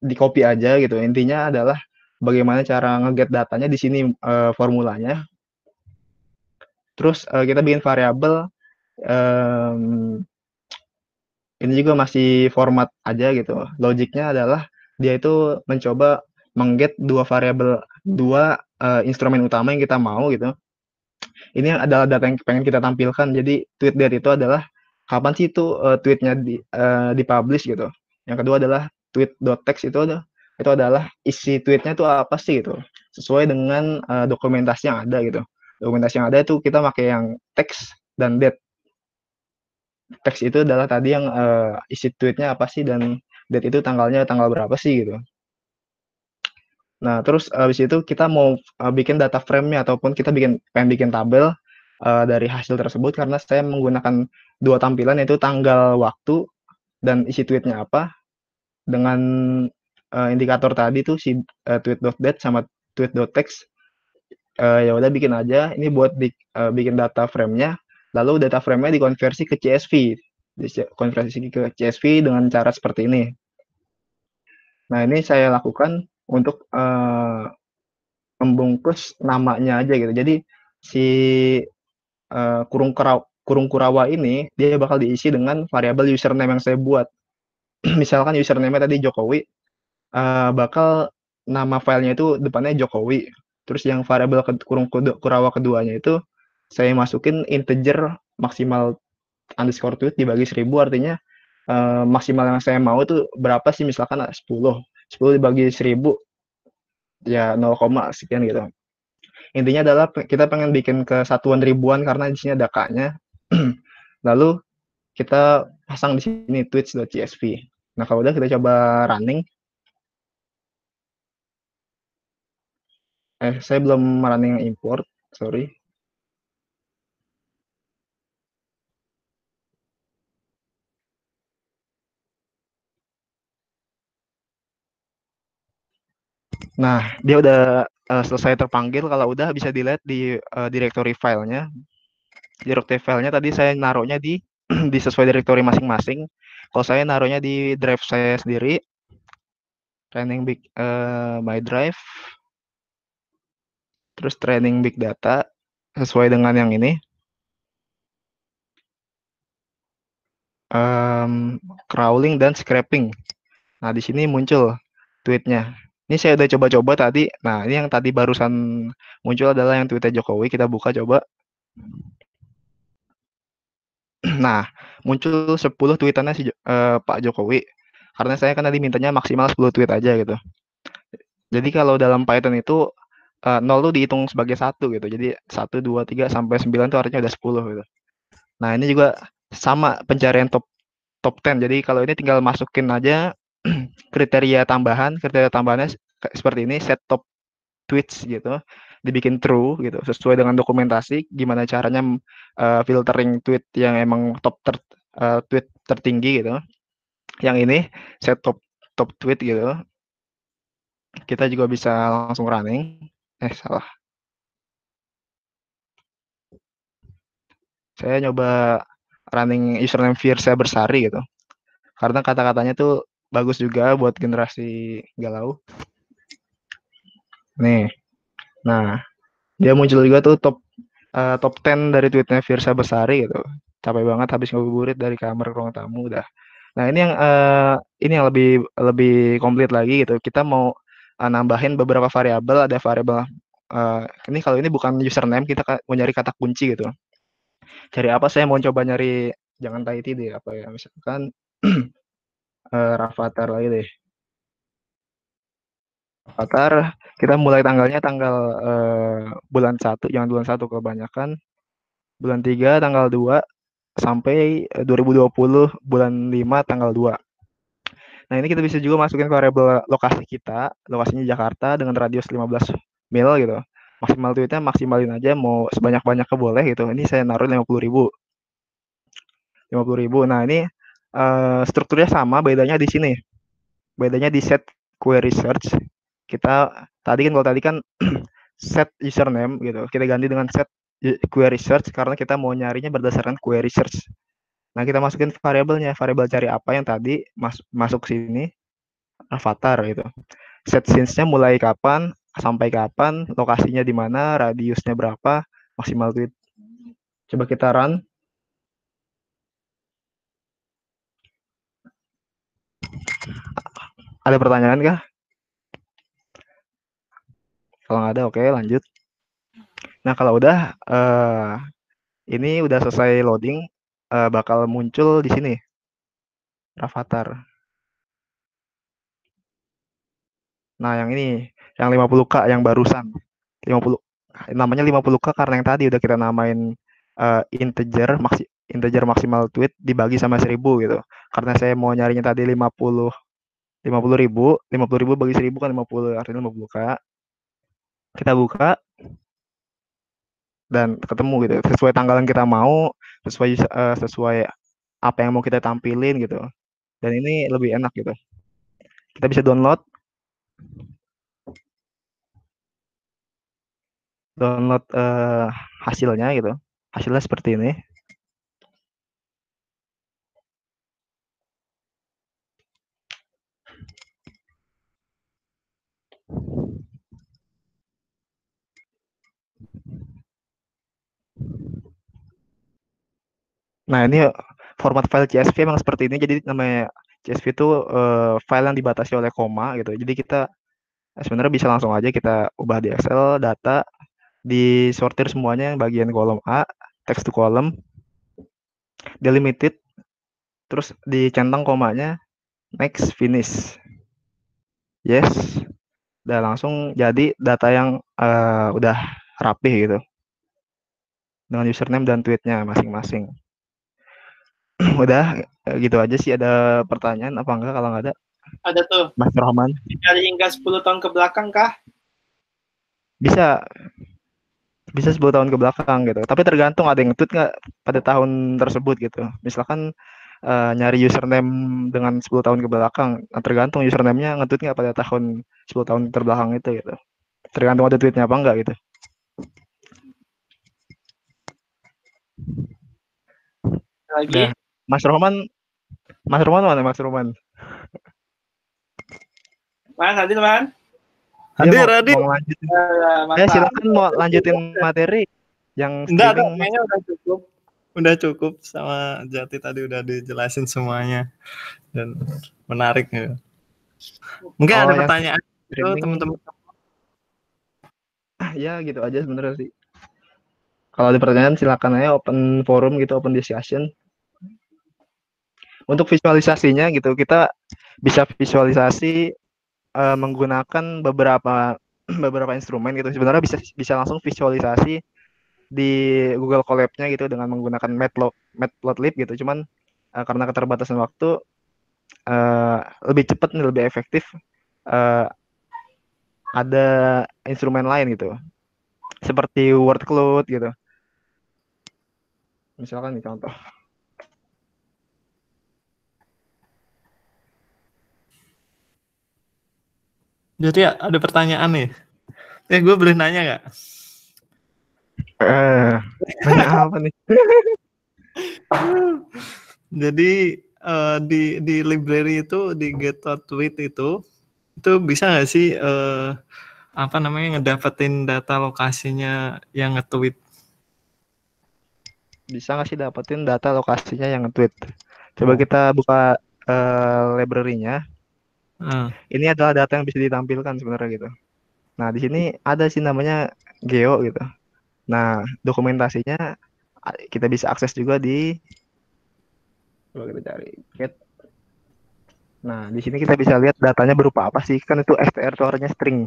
di copy aja gitu. Intinya adalah bagaimana cara nge-get datanya di sini formulanya. Terus kita bikin variabel ini juga masih format aja gitu. Logiknya adalah dia itu mencoba mengget dua instrumen utama yang kita mau gitu. Ini adalah data yang pengen kita tampilkan. Jadi tweet date itu adalah kapan sih itu tweetnya dipublish gitu. Yang kedua adalah tweet.text itu adalah isi tweetnya itu apa sih gitu. Sesuai dengan dokumentasi yang ada gitu. Dokumentasi yang ada itu kita pakai yang text dan date. Teks itu adalah tadi yang isi tweetnya apa sih dan date itu tanggalnya tanggal berapa sih gitu. Nah, terus habis itu kita mau bikin data frame-nya ataupun kita pengen bikin tabel dari hasil tersebut karena saya menggunakan dua tampilan yaitu tanggal waktu dan isi tweetnya apa dengan indikator tadi tuh si tweet.date sama tweet.text. Ya udah bikin aja ini buat bikin data frame-nya, lalu data frame-nya dikonversi ke CSV. Konversi ke CSV dengan cara seperti ini. Nah, ini saya lakukan untuk membungkus namanya aja gitu. Jadi si kurung kurawa ini dia bakal diisi dengan variabel username yang saya buat. Misalkan username-nya tadi Jokowi, bakal nama filenya itu depannya Jokowi. Terus yang variabel kurung kurawa keduanya itu saya masukin integer maksimal underscore tweet dibagi 1000, artinya maksimal yang saya mau itu berapa sih, misalkan 10 dibagi 1000 ya 0, sekian gitu. Intinya adalah kita pengen bikin kesatuan ribuan karena di sini ada K-nya. Lalu kita pasang di sini tweets.csv. Nah, kalau udah kita coba running. Saya belum running import, sorry. Nah, dia udah selesai terpanggil. Kalau udah bisa dilihat di directory filenya. Directory filenya tadi saya naruhnya di di sesuai directory masing-masing. Kalau saya naruhnya di drive saya sendiri, training big my drive, terus training big data sesuai dengan yang ini. Crawling dan scraping. Nah, di sini muncul tweetnya. Ini saya udah coba-coba tadi. Nah, ini yang tadi barusan muncul adalah yang tweetnya Jokowi. Kita buka coba. Nah, muncul 10 tweetannya si Pak Jokowi. Karena saya kan tadi mintanya maksimal 10 tweet aja gitu. Jadi kalau dalam Python itu 0 tuh dihitung sebagai 1 gitu. Jadi 1, 2, 3 sampai 9 itu artinya udah 10 gitu. Nah, ini juga sama pencarian top 10. Jadi kalau ini tinggal masukin aja kriteria tambahannya seperti ini, set top tweets gitu, dibikin true gitu, sesuai dengan dokumentasi gimana caranya filtering tweet yang emang tweet tertinggi gitu. Yang ini set top tweet gitu. Kita juga bisa langsung running. Salah. Saya nyoba running username Firsa Bersari gitu. Karena kata-katanya tuh bagus juga buat generasi galau. Nih. Nah, dia muncul juga tuh top 10 dari tweetnya Firsa Bersari gitu. Capek banget habis ngabuburit dari kamar ke ruang tamu udah. Nah, ini yang lebih komplit lagi gitu. Kita mau nambahin beberapa variabel, ada variabel ini kalau ini bukan username, kita mau nyari kata kunci gitu. Cari apa, saya mau coba nyari, jangan Tahiti deh, apa ya, misalkan Rafathar lagi deh. Rafathar, kita mulai tanggalnya tanggal bulan 1, jangan bulan 1 kebanyakan. Bulan 3 tanggal 2 sampai 2020 bulan 5 tanggal 2. Nah, ini kita bisa juga masukin variabel lokasi kita, lokasinya Jakarta dengan radius 15 mil gitu. Maksimal tweetnya maksimalin aja, mau sebanyak-banyaknya boleh gitu. Ini saya naruh 50.000. Nah, ini strukturnya sama, bedanya di sini. Bedanya di set query search. Kita tadi kan set username gitu. Kita ganti dengan set query search karena kita mau nyarinya berdasarkan query search. Nah, kita masukin variabelnya, variabel cari apa yang tadi masuk sini, avatar gitu. Set since-nya mulai kapan, sampai kapan, lokasinya di mana, radiusnya berapa, maksimal tweet. Coba kita run. Ada pertanyaan kah? Kalau nggak ada, oke, lanjut. Nah, kalau udah, ini udah selesai loading, bakal muncul di sini, avatar. Nah, yang ini, yang 50K yang barusan. 50, namanya 50K karena yang tadi udah kita namain integer maksimal tweet dibagi sama 1000 gitu. Karena saya mau nyarinya tadi 50 50.000 bagi 1.000 kan 50, artinya 50K. Kita buka dan ketemu gitu, sesuai tanggal yang kita mau, sesuai apa yang mau kita tampilin gitu. Dan ini lebih enak gitu. Kita bisa download hasilnya gitu. Hasilnya seperti ini. Nah, ini format file CSV emang seperti ini. Jadi namanya CSV itu file yang dibatasi oleh koma gitu. Jadi kita sebenarnya bisa langsung aja kita ubah di Excel, data, disortir semuanya yang bagian kolom A, text to column, delimited, terus dicentang komanya, next, finish. Yes. Dan langsung jadi data yang udah rapih gitu. Dengan username dan tweetnya masing-masing. Udah gitu aja sih. Ada pertanyaan apa enggak? Kalau nggak ada, Ada tuh. Mas Rohman. Dari hingga 10 tahun ke belakang kah? Bisa 10 tahun ke belakang gitu. Tapi tergantung ada yang tweet nggak pada tahun tersebut gitu. Misalkan nyari username dengan 10 tahun ke belakang, tergantung username-nya nge-tweet nggak pada tahun 10 tahun terbelakang itu gitu. Tergantung ada tweetnya apa enggak gitu. Lagi. Udah. Mas Rohman mana Mas Rohman? Man, hadir man? Hadir. Mau lanjutin. Silakan mau lanjutin materi yang Enggak, streaming. kayaknya udah cukup. Udah cukup sama Jati tadi udah dijelasin semuanya dan menarik ya. Mungkin ada pertanyaan itu teman-teman. Ya gitu aja sebenarnya sih. Kalau ada pertanyaan silakan aja, open forum gitu, open discussion. Untuk visualisasinya gitu, kita bisa visualisasi menggunakan beberapa instrumen gitu. Sebenarnya bisa langsung visualisasi di Google Colab-nya gitu dengan menggunakan Matplotlib gitu. Cuman karena keterbatasan waktu lebih cepat nih, lebih efektif ada instrumen lain gitu. Seperti word-cloud gitu. Misalkan nih contoh. Jadi ada pertanyaan nih. Gue boleh nanya nggak? Nanya apa nih? Jadi di library itu di get.tweet itu bisa nggak sih apa namanya ngedapetin data lokasinya yang nge-tweet? Bisa nggak sih dapetin data lokasinya yang nge-tweet? Coba kita buka library-nya. Ini adalah data yang bisa ditampilkan sebenarnya gitu. Nah, di sini ada sih namanya geo gitu. Nah, dokumentasinya kita bisa akses juga di, coba kita cari get. Nah, di sini kita bisa lihat datanya berupa apa sih? Kan itu str itu artinya string.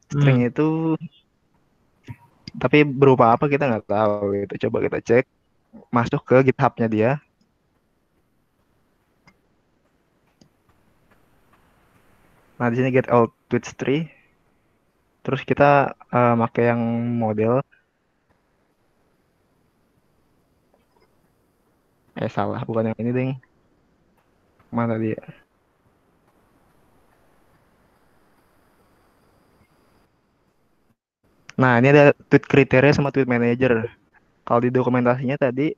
String itu tapi berupa apa kita nggak tahu gitu. Coba kita cek, masuk ke GitHub-nya dia. Nah, di sini get all tweets tree. Terus kita pakai yang model. Salah, bukan yang ini, ding. Mana dia? Nah, ini ada tweet kriteria sama tweet manager. Kalau di dokumentasinya tadi,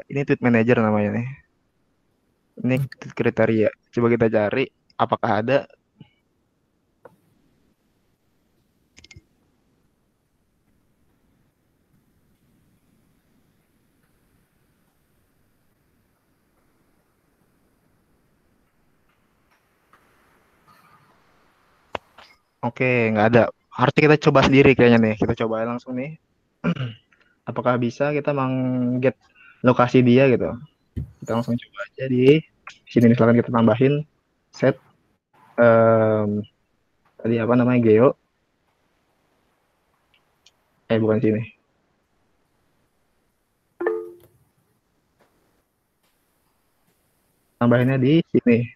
ini tweet manager namanya nih. Ini tweet kriteria. Coba kita cari, apakah ada. Oke, nggak ada. Harusnya kita coba sendiri kayaknya nih. Kita coba langsung nih. Apakah bisa kita get lokasi dia gitu. Kita langsung coba aja di sini. Misalkan kita tambahin set tadi apa namanya, geo. Bukan sini. Tambahinnya di sini.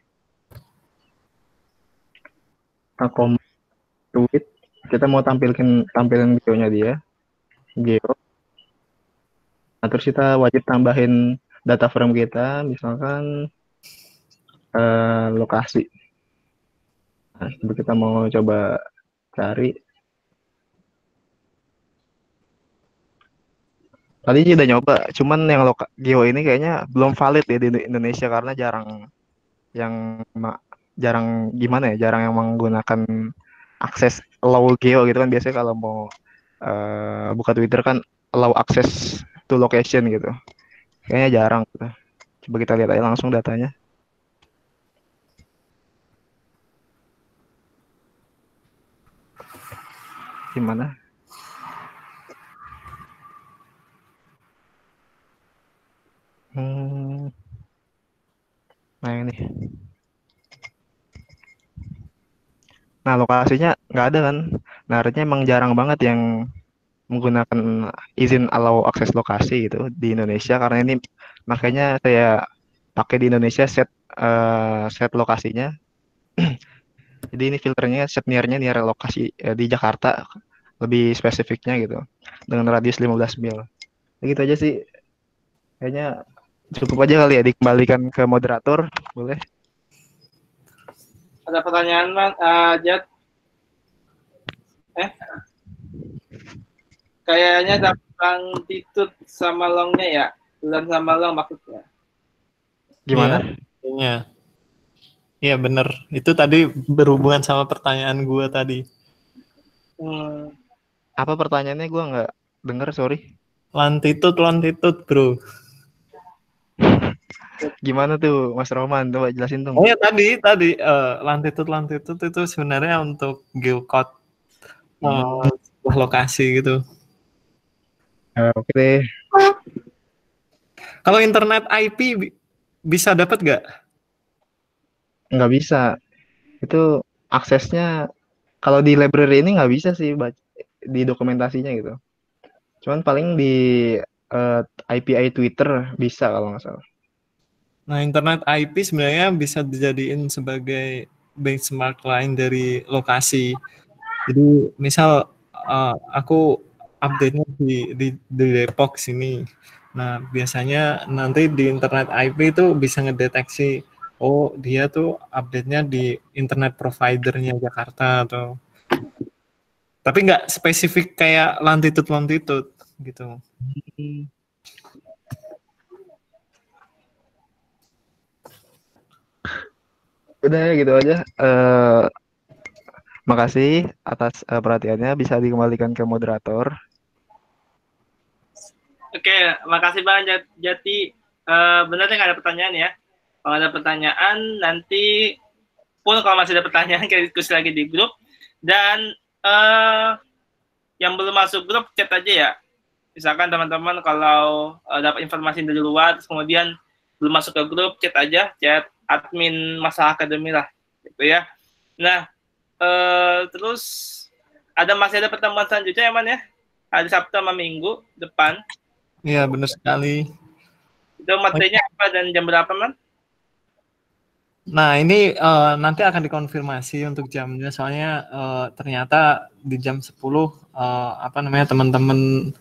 Akom tweet, kita mau tampilin geonya dia, geo. Nah, terus kita wajib tambahin data frame kita, misalkan lokasi. Nah, kita mau coba cari. Tadi udah nyoba, cuman yang geo ini kayaknya belum valid ya di Indonesia karena jarang gimana ya, jarang yang menggunakan akses allow geo gitu kan. Biasanya kalau mau buka Twitter kan allow access to location gitu. Kayaknya jarang gitu. Coba kita lihat aja langsung datanya. Gimana? Nah ini. Nah lokasinya nggak ada kan. Nah artinya emang jarang banget yang menggunakan izin allow akses lokasi gitu di Indonesia, karena ini makanya saya pakai di Indonesia set lokasinya. Jadi ini filternya set near lokasi di Jakarta, lebih spesifiknya gitu, dengan radius 15 mil. Gitu aja sih. Kayaknya cukup aja kali ya, dikembalikan ke moderator, boleh? Ada pertanyaan, Jad? Kayaknya dapat titut sama longnya ya, bulan sama long maksudnya. Gimana? Iya bener. Itu tadi berhubungan sama pertanyaan gue tadi. Apa pertanyaannya? Gue nggak denger, sorry. Lantitude bro. Gimana tuh Mas Roman? Coba jelasin dong. Oh ya tadi lantitude itu sebenarnya untuk geocode sebuah lokasi gitu. Oke deh. Kalau internet IP bisa dapat nggak? Nggak bisa. Itu aksesnya kalau di library ini nggak bisa sih di dokumentasinya gitu. Cuman paling di API Twitter bisa kalau nggak salah. Nah, internet IP sebenarnya bisa dijadiin sebagai benchmark lain dari lokasi. Jadi misal aku update-nya di Depok sini. Nah, biasanya nanti di internet IP itu bisa ngedeteksi, oh dia tuh update-nya di internet provider-nya Jakarta atau, tapi nggak spesifik kayak lantitude gitu. Udah ya gitu aja. Makasih atas perhatiannya. Bisa dikembalikan ke moderator. Oke, makasih Bang Jati. Benar nggak ada pertanyaan ya? Kalau ada pertanyaan nanti pun kalau masih ada pertanyaan kita diskusi lagi di grup. Dan yang belum masuk grup chat aja ya. Misalkan teman-teman kalau dapat informasi dari luar, kemudian belum masuk ke grup, chat aja, chat admin Masalah Akademi lah, gitu ya. Nah, terus masih ada pertemuan selanjutnya ya, Man ya? Hari Sabtu sama Minggu depan. Iya, benar sekali. Itu materinya apa dan jam berapa, Man? Nah, ini nanti akan dikonfirmasi untuk jamnya, soalnya ternyata di jam 10 teman-teman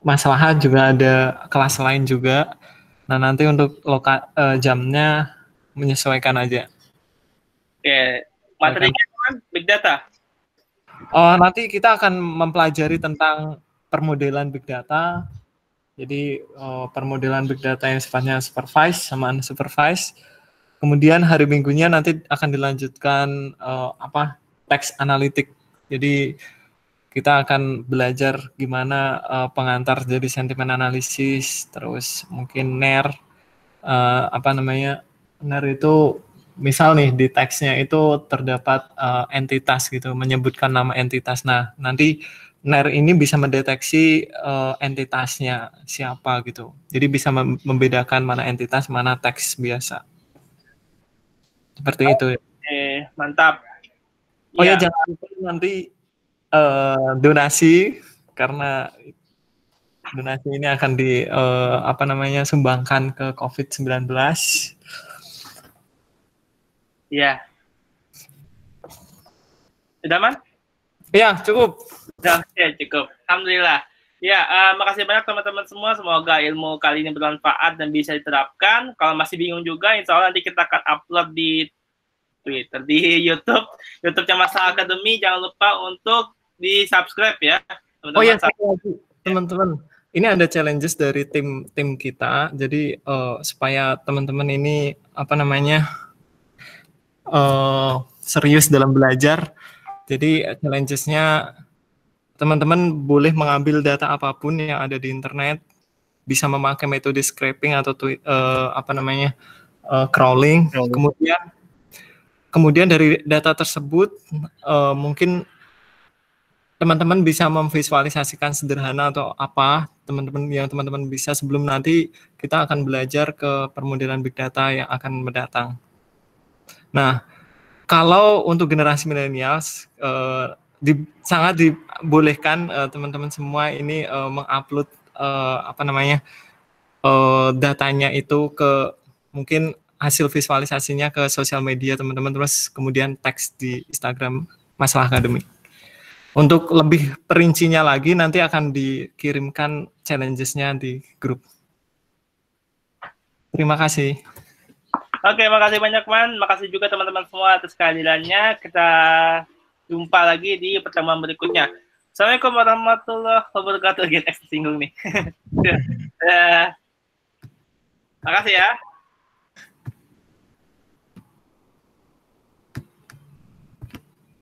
Masalah juga ada kelas lain juga. Nah, nanti untuk jamnya menyesuaikan aja. Oke, materinya kan Big Data. Nanti kita akan mempelajari tentang permodelan Big Data. Jadi permodelan Big Data yang sifatnya supervised sama unsupervised. Kemudian hari Minggunya nanti akan dilanjutkan text analytic. Jadi kita akan belajar gimana pengantar jadi sentimen analisis, terus mungkin NER, NER itu misal nih di teksnya itu terdapat entitas gitu, menyebutkan nama entitas. Nah, nanti NER ini bisa mendeteksi entitasnya siapa gitu. Jadi bisa membedakan mana entitas, mana teks biasa. Seperti itu. Mantap. Oh ya, jangan lupa nanti donasi, karena donasi ini akan sumbangkan ke COVID-19. Iya. Sudah, Man? Ya, cukup. Sudah, ya, cukup. Alhamdulillah. Ya, makasih banyak teman-teman semua. Semoga ilmu kali ini bermanfaat dan bisa diterapkan. Kalau masih bingung juga, insya Allah nanti kita akan upload di Twitter, di YouTube. YouTube-nya Masalah Academy. Jangan lupa untuk di-subscribe ya. Teman-teman. Oh ya, teman-teman. Ini ada challenges dari tim kita. Jadi supaya teman-teman ini serius dalam belajar. Jadi challenges-nya teman-teman boleh mengambil data apapun yang ada di internet, bisa memakai metode scraping atau crawling. Kemudian dari data tersebut mungkin teman-teman bisa memvisualisasikan sederhana atau apa teman-teman bisa sebelum nanti kita akan belajar ke permodelan big data yang akan mendatang. Nah, kalau untuk generasi milenials sangat dibolehkan teman-teman semua ini mengupload datanya itu ke mungkin hasil visualisasinya ke sosial media teman-teman, terus kemudian teks di Instagram Masalah Academy. Untuk lebih perincinya lagi nanti akan dikirimkan challenges-nya di grup. Terima kasih. Oke, makasih banyak, Man. Makasih juga teman-teman semua atas kehadirannya. Kita jumpa lagi di pertemuan berikutnya. Assalamualaikum warahmatullahi wabarakatuh. Tersinggung nih. Makasih ya.